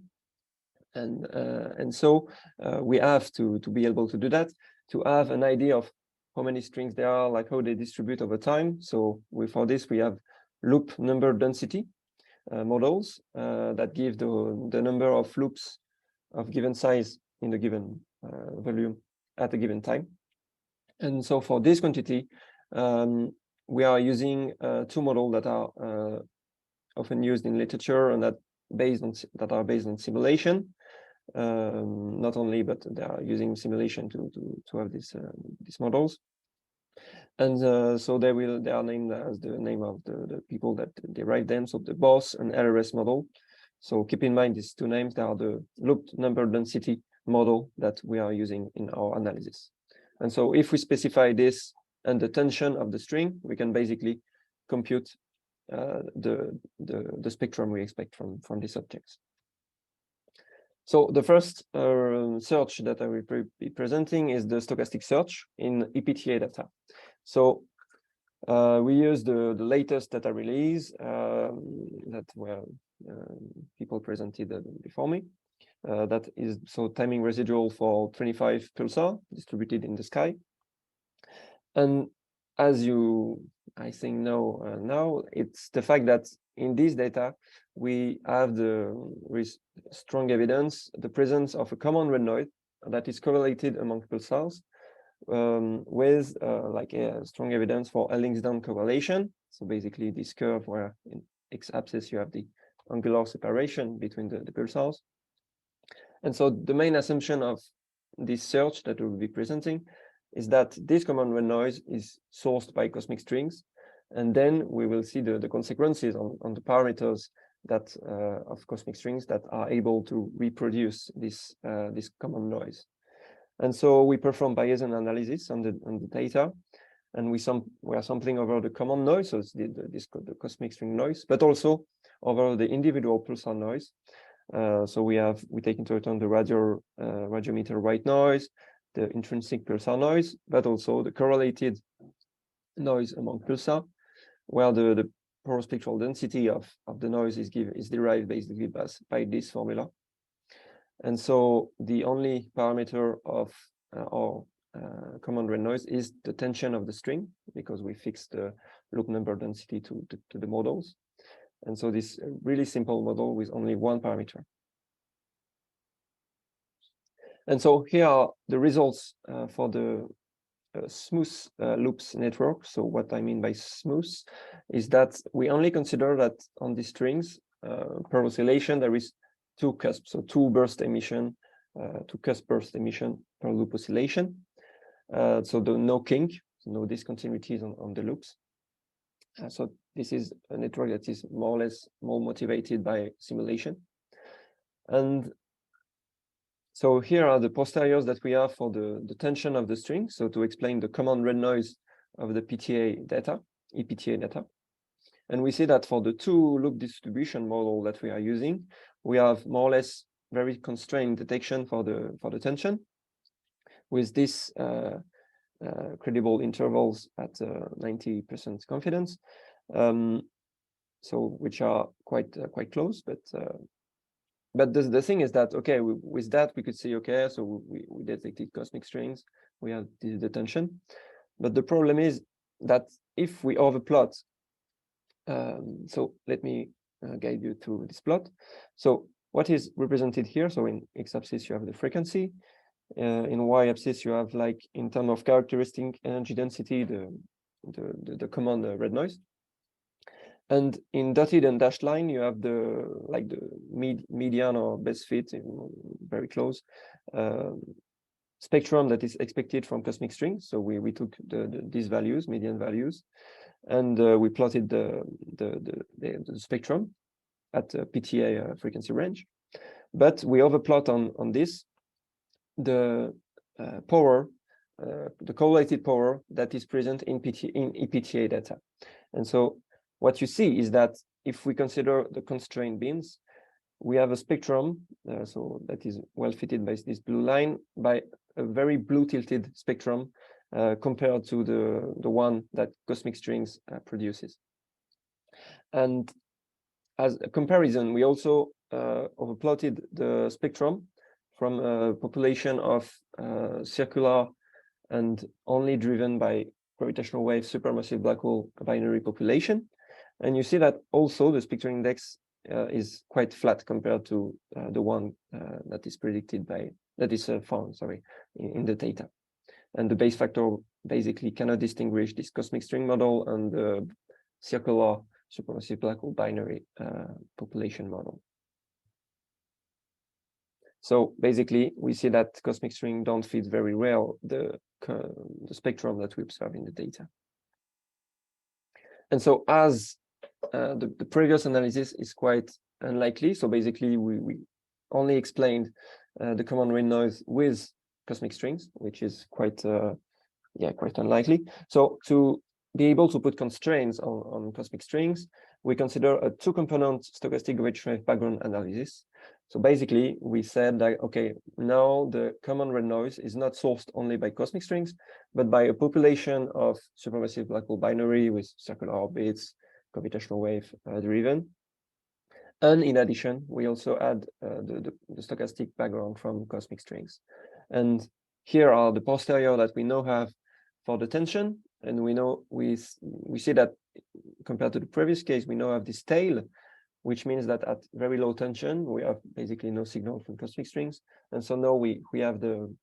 And so we have to be able to do that, to have an idea of how many strings there are, like how they distribute over time. So for this, we have loop number density models that give the number of loops of given size in the given volume at a given time. And so for this quantity, we are using two models that are often used in literature and that are based on simulation. Not only, but they are using simulation to have these models. And so they are named as the name of the people that derived them, so the Bose and LRS model. So keep in mind these two names, they are the loop number density model that we are using in our analysis. And so if we specify this and the tension of the string, we can basically compute the spectrum we expect from these objects. So the first search that I will be presenting is the stochastic search in EPTA data. So we use the latest data release that were people presented before me. That is so timing residual for 25 pulsar distributed in the sky. And as you, I think, know now, it's the fact that in this data, we have with strong evidence, the presence of a common red noise that is correlated among pulsars with like a strong evidence for L-Langsdon correlation. So basically this curve where in x-axis you have the angular separation between the pulsars. And so the main assumption of this search that we will be presenting is that this common red noise is sourced by cosmic strings. And then we will see the consequences on the parameters that of cosmic strings that are able to reproduce this common noise. And so we perform Bayesian analysis on the data, and we are sampling over the common noise, so it's the cosmic string noise, but also over the individual pulsar noise. So we take into account the radiometer white noise, the intrinsic pulsar noise, but also the correlated noise among pulsar, where the power spectral density of the noise is derived basically by this formula. And so the only parameter of our common red noise is the tension of the string, because we fix the loop number density to the models. And so this really simple model with only one parameter. And so here are the results for the smooth loops network. So what I mean by smooth is that we only consider that on these strings per oscillation there is two cusps, so two cusp burst emission per loop oscillation. So no kink, so no discontinuities on the loops. So this is a network that is more or less more motivated by simulation. And so here are the posteriors that we have for the tension of the string. So to explain the common red noise of the EPTA data. And we see that for the two loop distribution model that we are using, we have more or less very constrained detection for the tension with this credible intervals at 90% confidence. So which are quite close, but the thing is that, okay, with that we could see, okay, so we detected cosmic strings, we have the tension, but the problem is that if we overplot, so let me guide you through this plot. So what is represented here? So in x-axis you have the frequency, in y-axis you have, like, in terms of characteristic energy density, the common red noise. And in dotted and dashed line, you have the median or best fit, very close, spectrum that is expected from cosmic strings. So we took these values, median values, and we plotted the spectrum at PTA frequency range. But we overplot on this the power, the correlated power that is present in EPTA data. And so what you see is that if we consider the constrained beams, we have a spectrum, so that is well fitted by this blue line, by a very blue tilted spectrum compared to the one that cosmic strings produces. And as a comparison, we also overplotted the spectrum from a population of circular and only driven by gravitational wave supermassive black hole binary population. And you see that also the spectral index is quite flat compared to the one that is predicted by, that is found, sorry, in the data. And the base factor basically cannot distinguish this cosmic string model and the circular supermassive black hole binary population model. So basically, we see that cosmic string don't fit very well the spectrum that we observe in the data. And so as the previous analysis is quite unlikely, so basically we only explained the common red noise with cosmic strings, which is quite unlikely. So to be able to put constraints on cosmic strings, we consider a two-component stochastic gravitational wave background analysis. So basically, we said that, okay, now the common red noise is not sourced only by cosmic strings, but by a population of supermassive black hole binary with circular orbits, gravitational wave driven. And in addition, we also add the stochastic background from cosmic strings. And here are the posterior that we now have for the tension. And we know we see that compared to the previous case, we now have this tail, which means that at very low tension, we have basically no signal from cosmic strings. And so now we have the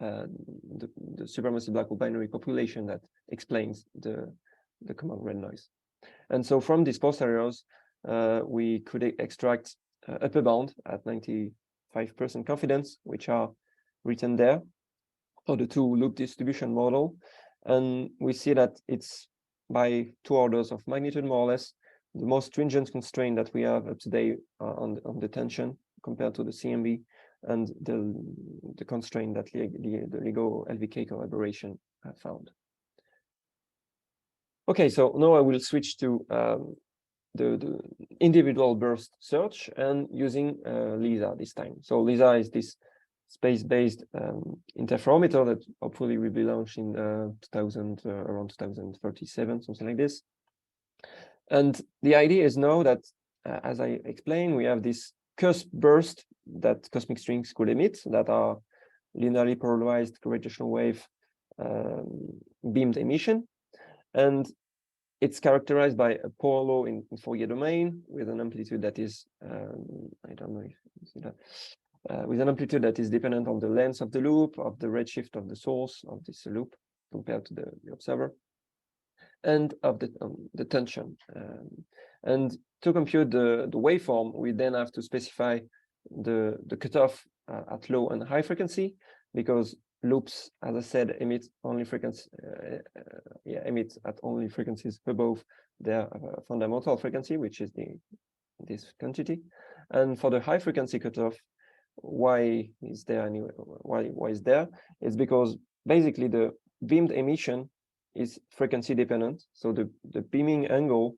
supermassive black hole binary population that explains the common red noise. And so from these posteriors, we could extract upper bound at 95% confidence, which are written there for the two loop distribution model. And we see that it's by 2 orders of magnitude, more or less, the most stringent constraint that we have today on the tension compared to the CMB and the constraint that the LIGO-LVK collaboration found. Okay, so now I will switch to the individual burst search and using LISA this time. So LISA is this space-based interferometer that hopefully will be launched in around 2037, something like this. And the idea is now that, as I explained, we have this cusp burst that cosmic strings could emit that are linearly polarized gravitational wave beamed emission. And it's characterized by a polar law in Fourier domain with an amplitude that is, I don't know if you see that, with an amplitude that is dependent on the length of the loop, of the redshift of the source of this loop compared to the observer, and of the tension. And to compute the waveform, we then have to specify the cutoff at low and high frequency, because loops, as I said, emit only frequency, emit at only frequencies above their fundamental frequency, which is this quantity. And for the high frequency cutoff, why is there anyway? Why is there? It's because basically the beamed emission is frequency dependent. So the beaming angle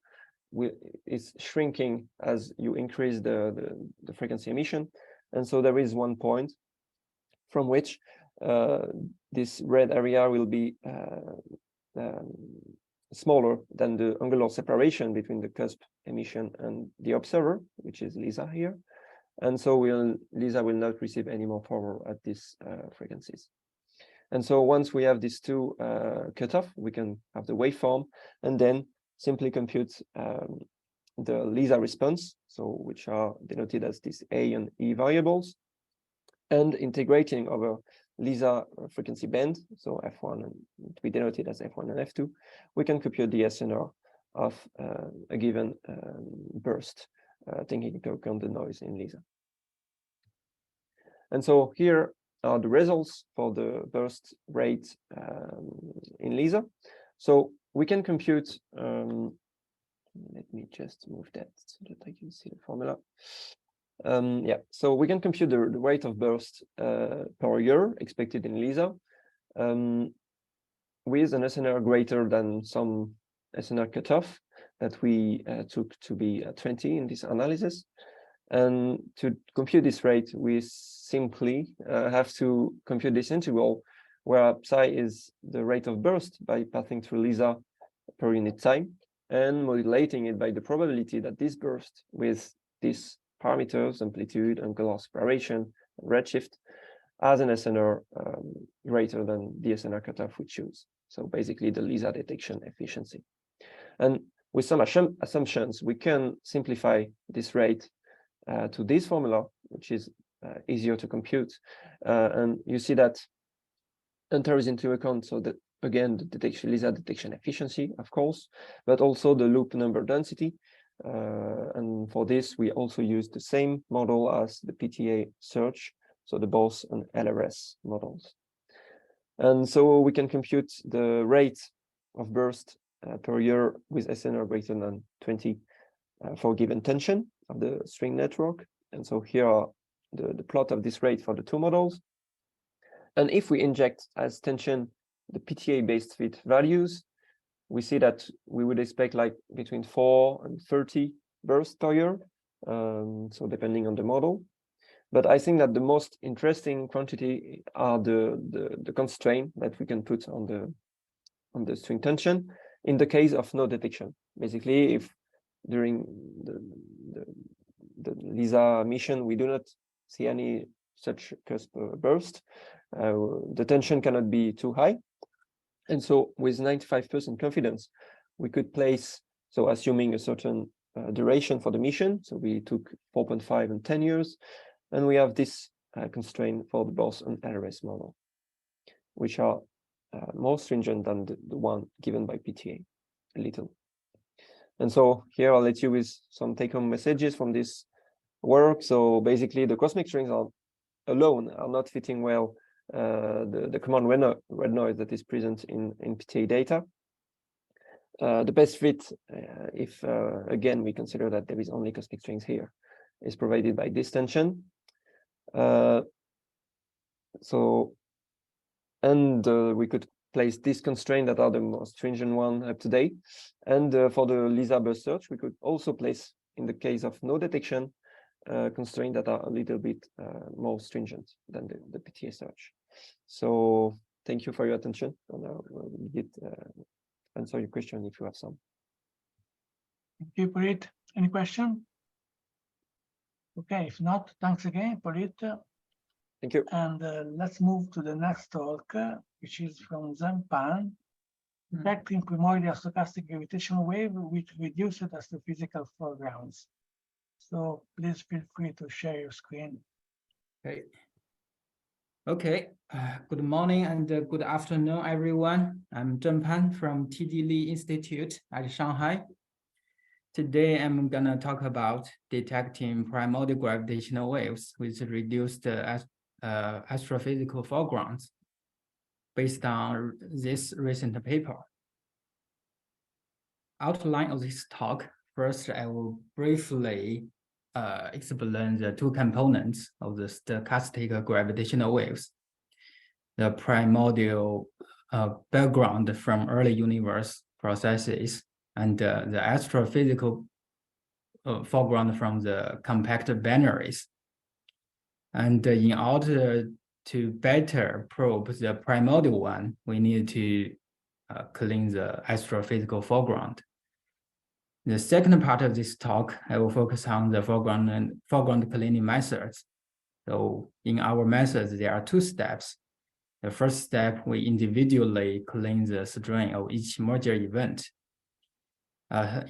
is shrinking as you increase the frequency emission. And so there is one point from which this red area will be smaller than the angular separation between the cusp emission and the observer, which is LISA here. And so LISA will not receive any more power at these frequencies. And so once we have these two cutoff, we can have the waveform and then simply compute the LISA response, so which are denoted as these A and E variables, and integrating over LISA frequency band, so F1, and we denote it as F1 and F2, we can compute the SNR of a given burst, taking into account the noise in LISA. And so here are the results for the burst rate in LISA. So we can compute, let me just move that so that I can see the formula. Yeah, so we can compute the rate of burst per year expected in LISA with an SNR greater than some SNR cutoff that we took to be 20 in this analysis. And to compute this rate, we simply have to compute this integral where psi is the rate of burst by passing through LISA per unit time and modulating it by the probability that this burst with these parameters, amplitude, angular separation, and redshift, has an SNR greater than the SNR cutoff we choose. So basically the LISA detection efficiency. And with some assumptions, we can simplify this rate to this formula, which is easier to compute. And you see that enters into account, so that again, the LISA detection efficiency, of course, but also the loop number density. And for this, we also use the same model as the PTA search, so the Bose and LRS models. And so we can compute the rate of burst per year with SNR greater than 20 for given tension of the string network. And so here are the plot of this rate for the two models. And if we inject as tension the PTA based fit values, we see that we would expect like between 4 and 30 bursts per year, so depending on the model. But I think that the most interesting quantity are the constraint that we can put on the string tension in the case of no detection. Basically, if during the LISA mission we do not see any such cusp burst, the tension cannot be too high. And so with 95% confidence, we could place, so assuming a certain duration for the mission, so we took 4.5 and 10 years, and we have this constraint for the Bose and LRS model, which are more stringent than the one given by PTA, a little. And so here I'll let you with some take-home messages from this work. So basically the cosmic strings alone are not fitting well the common red noise that is present in PTA data. The best fit, if again we consider that there is only cosmic strings here, is provided by this tension. We could place this constraint that are the most stringent one up to date. And for the LISA burst search, we could also place, in the case of no detection, constraints that are a little bit more stringent than the PTA search. So thank you for your attention. And I'll answer your question if you have some. Thank you, Hippolyte. Any question? Okay, if not, thanks again, Hippolyte. Thank you. And let's move to the next talk, which is from Zheng Pan, detecting primordial stochastic gravitational wave with reduced astrophysical foregrounds. So please feel free to share your screen. Okay. Okay. Good morning and good afternoon, everyone. I'm Zheng Pan from TD Lee Institute at Shanghai. Today, I'm gonna talk about detecting primordial gravitational waves with reduced astrophysical foregrounds based on this recent paper. Outline of this talk. First, I will briefly explain the two components of the stochastic gravitational waves. The primordial background from early universe processes and the astrophysical foreground from the compact binaries. And in order to better probe the primordial one, we need to clean the astrophysical foreground. The second part of this talk, I will focus on the foreground cleaning methods. So in our methods, there are two steps. The first step, we individually clean the string of each merger event.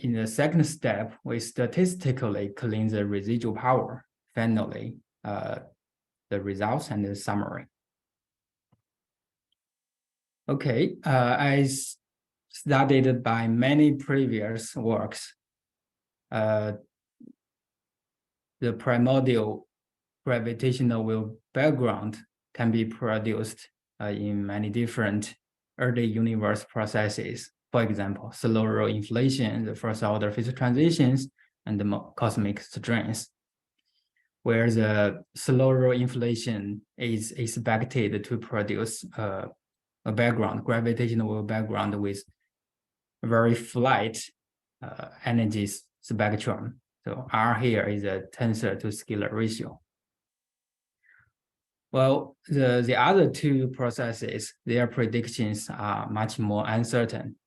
In the second step, we statistically clean the residual power. Finally, the results and the summary. Okay, as studied by many previous works, the primordial gravitational wave background can be produced in many different early universe processes. For example, slow roll inflation, the first order phase transitions, and the cosmic strings, where the slow roll inflation is expected to produce a background, gravitational wave background with very flat energy spectrum. So R here is a tensor to scalar ratio. Well, the other two processes, their predictions are much more uncertain.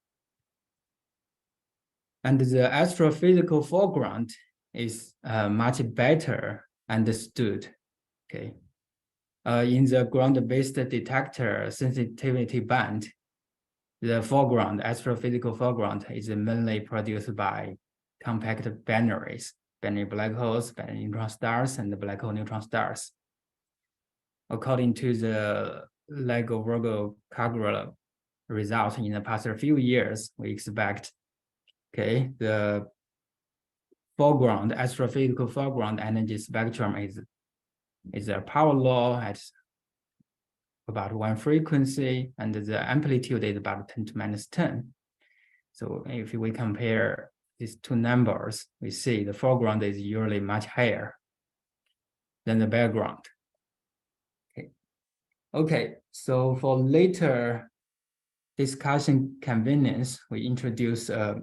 And the astrophysical foreground is much better understood. Okay. In the ground-based detector sensitivity band, the foreground, astrophysical foreground, is mainly produced by compact binaries, binary black holes, binary neutron stars, and black hole neutron stars. According to the LIGO-Virgo-Cagliari results in the past few years, we expect, okay, the foreground, astrophysical foreground energy spectrum is a power law at about one frequency, and the amplitude is about 10 to -10. So if we compare these two numbers, we see the foreground is usually much higher than the background. Okay, so for later discussion convenience, we introduce a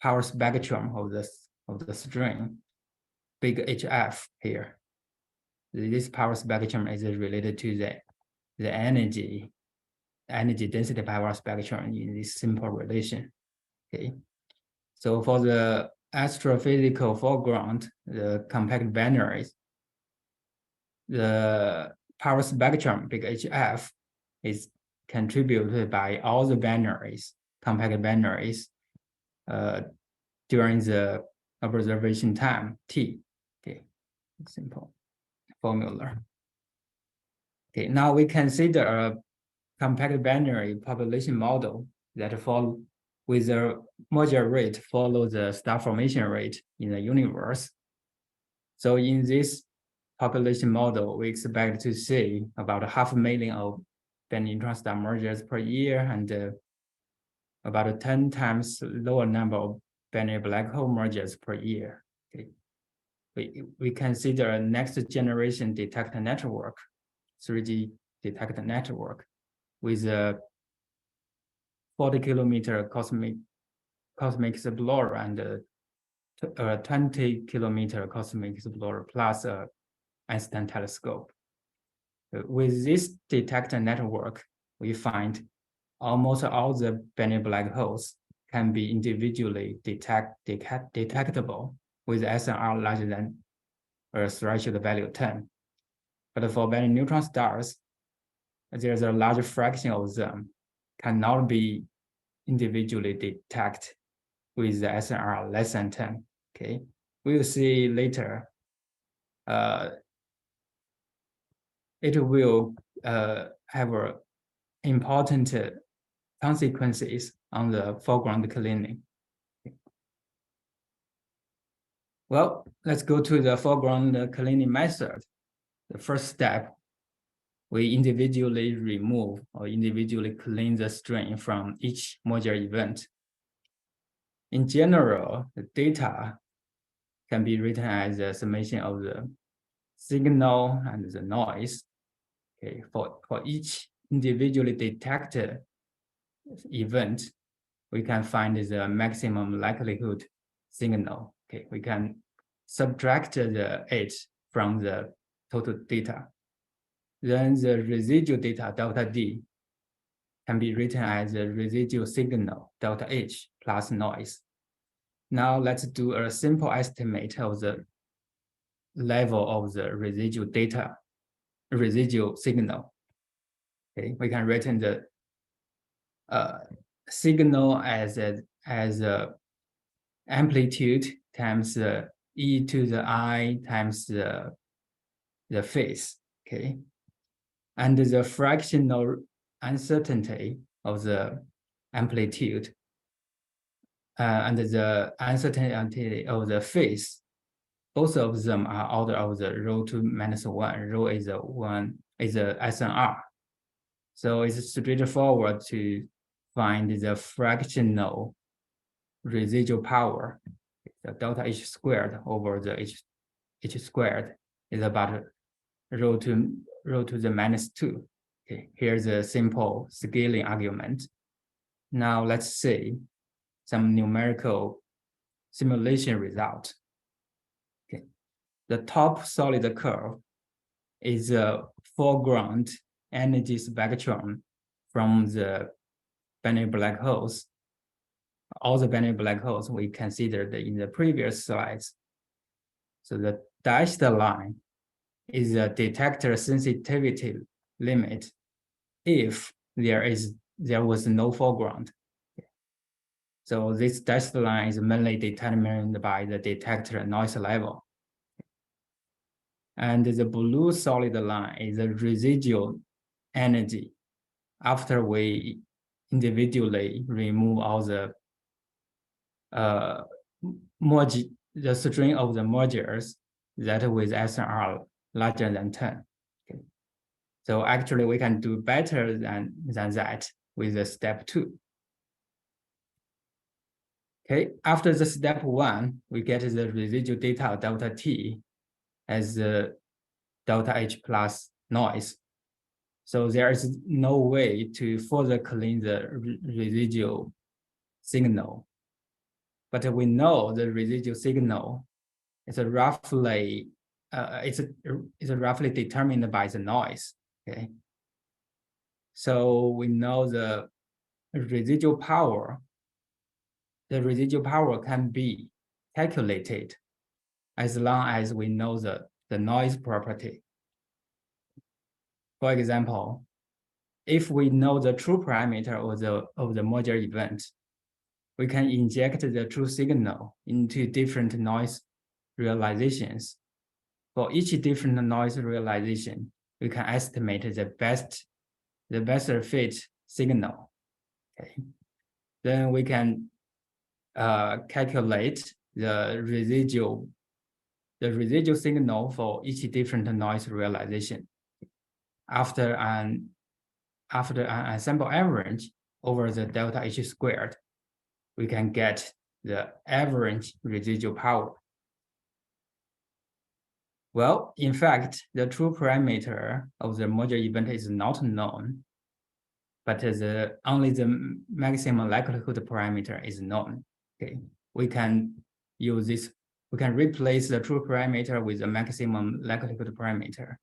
power spectrum of the string, big HF here. This power spectrum is related to the energy density power spectrum in this simple relation. Okay, so for the astrophysical foreground, the compact binaries, the power spectrum big HF is contributed by all the binaries, compact binaries, during the observation time t. Okay, simple formula. Okay, now we consider a compact binary population model that follow with the merger rate follow the star formation rate in the universe. So in this population model, we expect to see about 500,000 of neutron star mergers per year and about a 10 times lower number of binary black hole mergers per year. Okay. We consider a next generation detector network, 3D detector network, with a 40-kilometer cosmic explorer and a 20-kilometer cosmic explorer plus a Einstein telescope. With this detector network, we find almost all the binary black holes can be individually detectable with SNR larger than a threshold value 10. But for binary neutron stars, there's a large fraction of them cannot be individually detected with the SNR less than 10. Okay, we will see later. It will have important consequences on the foreground cleaning. Well, let's go to the foreground cleaning method. The first step, we individually remove or individually clean the string from each merger event. In general, the data can be written as a summation of the signal and the noise. Okay, for each individually detected event, we can find the maximum likelihood signal. Okay, we can subtract the H from the total data. Then the residual data delta D can be written as a residual signal delta H plus noise. Now let's do a simple estimate of the level of the residual data, residual signal. Okay, we can write the signal as a amplitude times the e to the I times the phase. Okay, and the fractional uncertainty of the amplitude and the uncertainty of the phase, both of them are order of the rho to -1. Rho is a SNR. So it's straightforward to find the fractional residual power. The delta H squared over the H squared is about rho to the -2. Okay, here's a simple scaling argument. Now let's see some numerical simulation result. Okay, the top solid curve is a foreground energy spectrum from the binary black holes. All the binary black holes we considered in the previous slides. So the dashed line is a detector sensitivity limit if there was no foreground. So this dashed line is mainly determined by the detector noise level. And the blue solid line is the residual energy after we individually remove all the the string of the mergers that with SNR larger than 10. Okay. So actually we can do better than that with the step 2. Okay, after the step 1, we get the residual data delta T as the delta H plus noise. So there is no way to further clean the residual signal. But we know the residual signal is roughly roughly determined by the noise. Okay. So we know the residual power. The residual power can be calculated as long as we know the noise property. For example, if we know the true parameter of the merger event, we can inject the true signal into different noise realizations. For each different noise realization, we can estimate the best fit signal. Okay. Then we can calculate the residual signal for each different noise realization. After an ensemble average over the delta H squared, we can get the average residual power. Well, in fact, the true parameter of the merger event is not known, but only the maximum likelihood parameter is known. Okay, we can use this. We can replace the true parameter with the maximum likelihood parameter,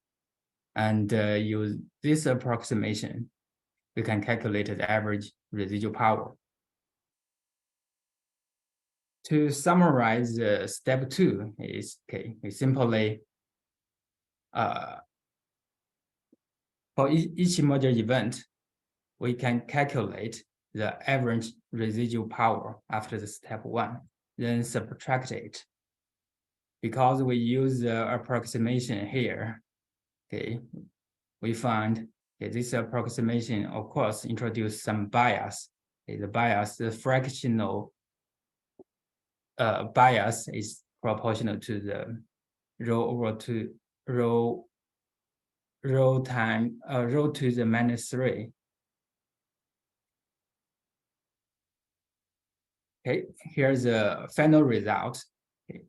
and use this approximation. We can calculate the average residual power. To summarize, step 2 is okay. We simply for each merger event, we can calculate the average residual power after the step 1, then subtract it. Because we use the approximation here, okay, we find this approximation, of course, introduce some bias. Okay, the fractional bias is proportional to the rho over to rho to the -3. Okay, here's the final result. Okay.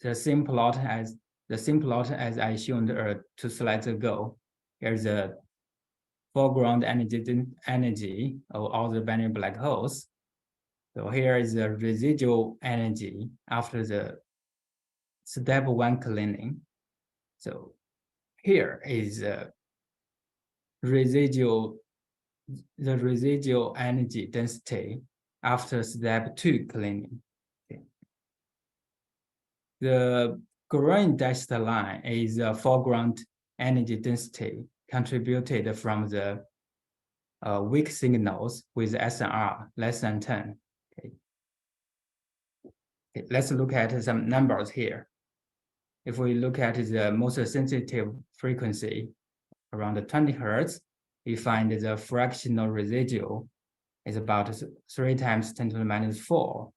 The same plot as I showed 2 slides ago. Here's the foreground energy of all the binary black holes. So here is the residual energy after the step 1 cleaning. So here is the residual energy density after step 2 cleaning. Okay. The green dashed line is the foreground energy density contributed from the weak signals with SNR less than 10. Okay. Okay, let's look at some numbers here. If we look at the most sensitive frequency around 20 Hertz, we find the fractional residual is about 3 times 10 to the -4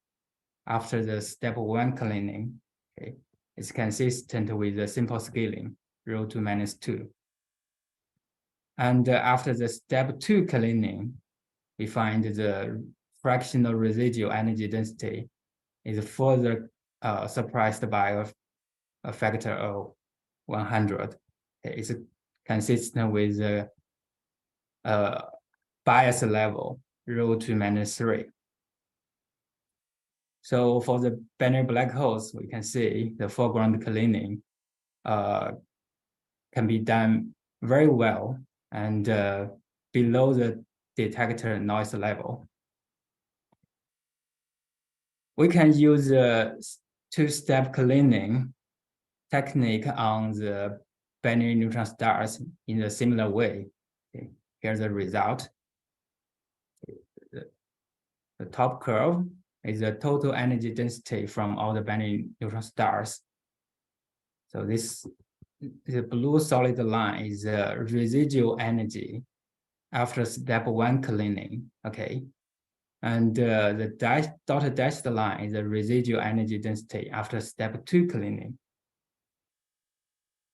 after the step 1 cleaning. Okay. It's consistent with the simple scaling, rho to -2. And after the step 2 cleaning, we find the fractional residual energy density is further surprised by a factor of 100. Okay. It's consistent with the bias level, rho to -3. So for the binary black holes, we can see the foreground cleaning can be done very well and below the detector noise level. We can use a 2-step cleaning technique on the binary neutron stars in a similar way. Okay. Here's the result. The top curve is the total energy density from all the binary neutron stars. So the blue solid line is the residual energy after step 1 cleaning. Okay, and the dotted dashed line is the residual energy density after step 2 cleaning.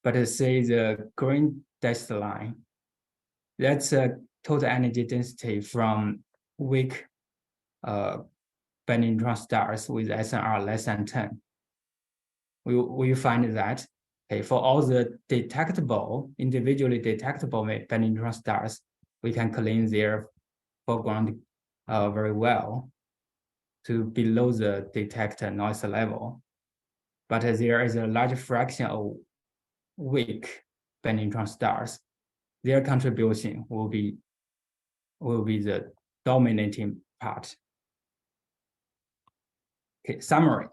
But say the green dashed line, that's a total energy density from weak binary neutron stars with SNR less than 10. We find that Okay, for all the individually detectable neutron stars, we can clean their foreground very well to below the detector noise level. But there is a large fraction of weak neutron stars. Their contribution will be the dominating part. Okay, summary.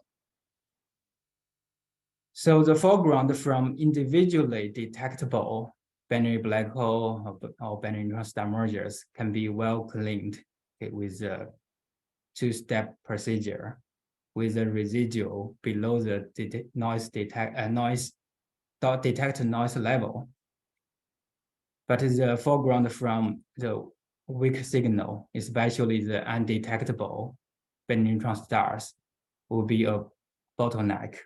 So the foreground from individually detectable binary black hole or binary neutron star mergers can be well cleaned, okay, with a two-step procedure with a residual below the detector noise level. But the foreground from the weak signal, especially the undetectable binary neutron stars, will be a bottleneck.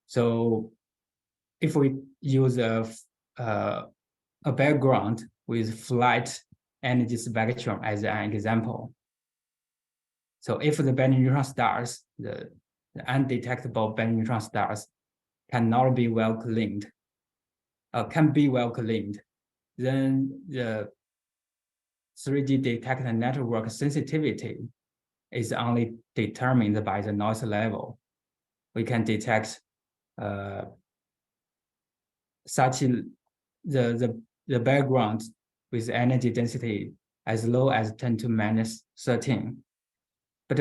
So if we use a background with flight energy spectrum as an example, so if the binary neutron stars, the undetectable binary neutron stars cannot be well cleaned, then the 3D detector network sensitivity is only determined by the noise level. We can detect the background with energy density as low as 10 to minus 13. But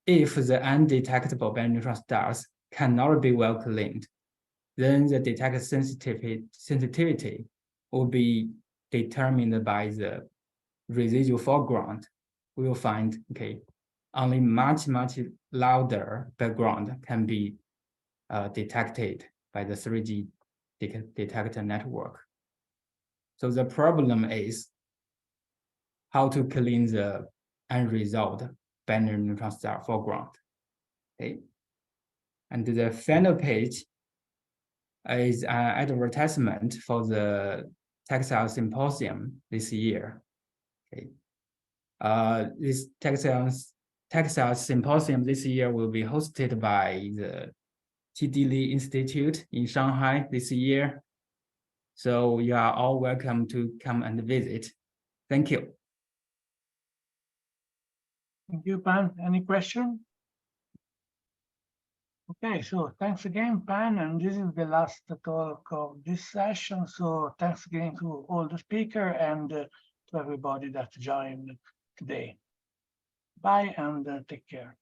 if the undetectable binary neutron stars cannot be well cleaned, then the detector sensitivity will be determined by the residual foreground. We will find, okay, only much louder background can be detected by the 3D detector network. So the problem is how to clean the unresolved binary neutron star foreground. Okay. And the final page is an advertisement for the Textile Symposium this year. Okay. This Textile Symposium this year will be hosted by the T.D. Lee Institute in Shanghai this year. So you are all welcome to come and visit. Thank you. Thank you, Pan. Any question? Okay, so thanks again, Pan, and this is the last talk of this session. So thanks again to all the speakers and to everybody that joined today. Bye and take care.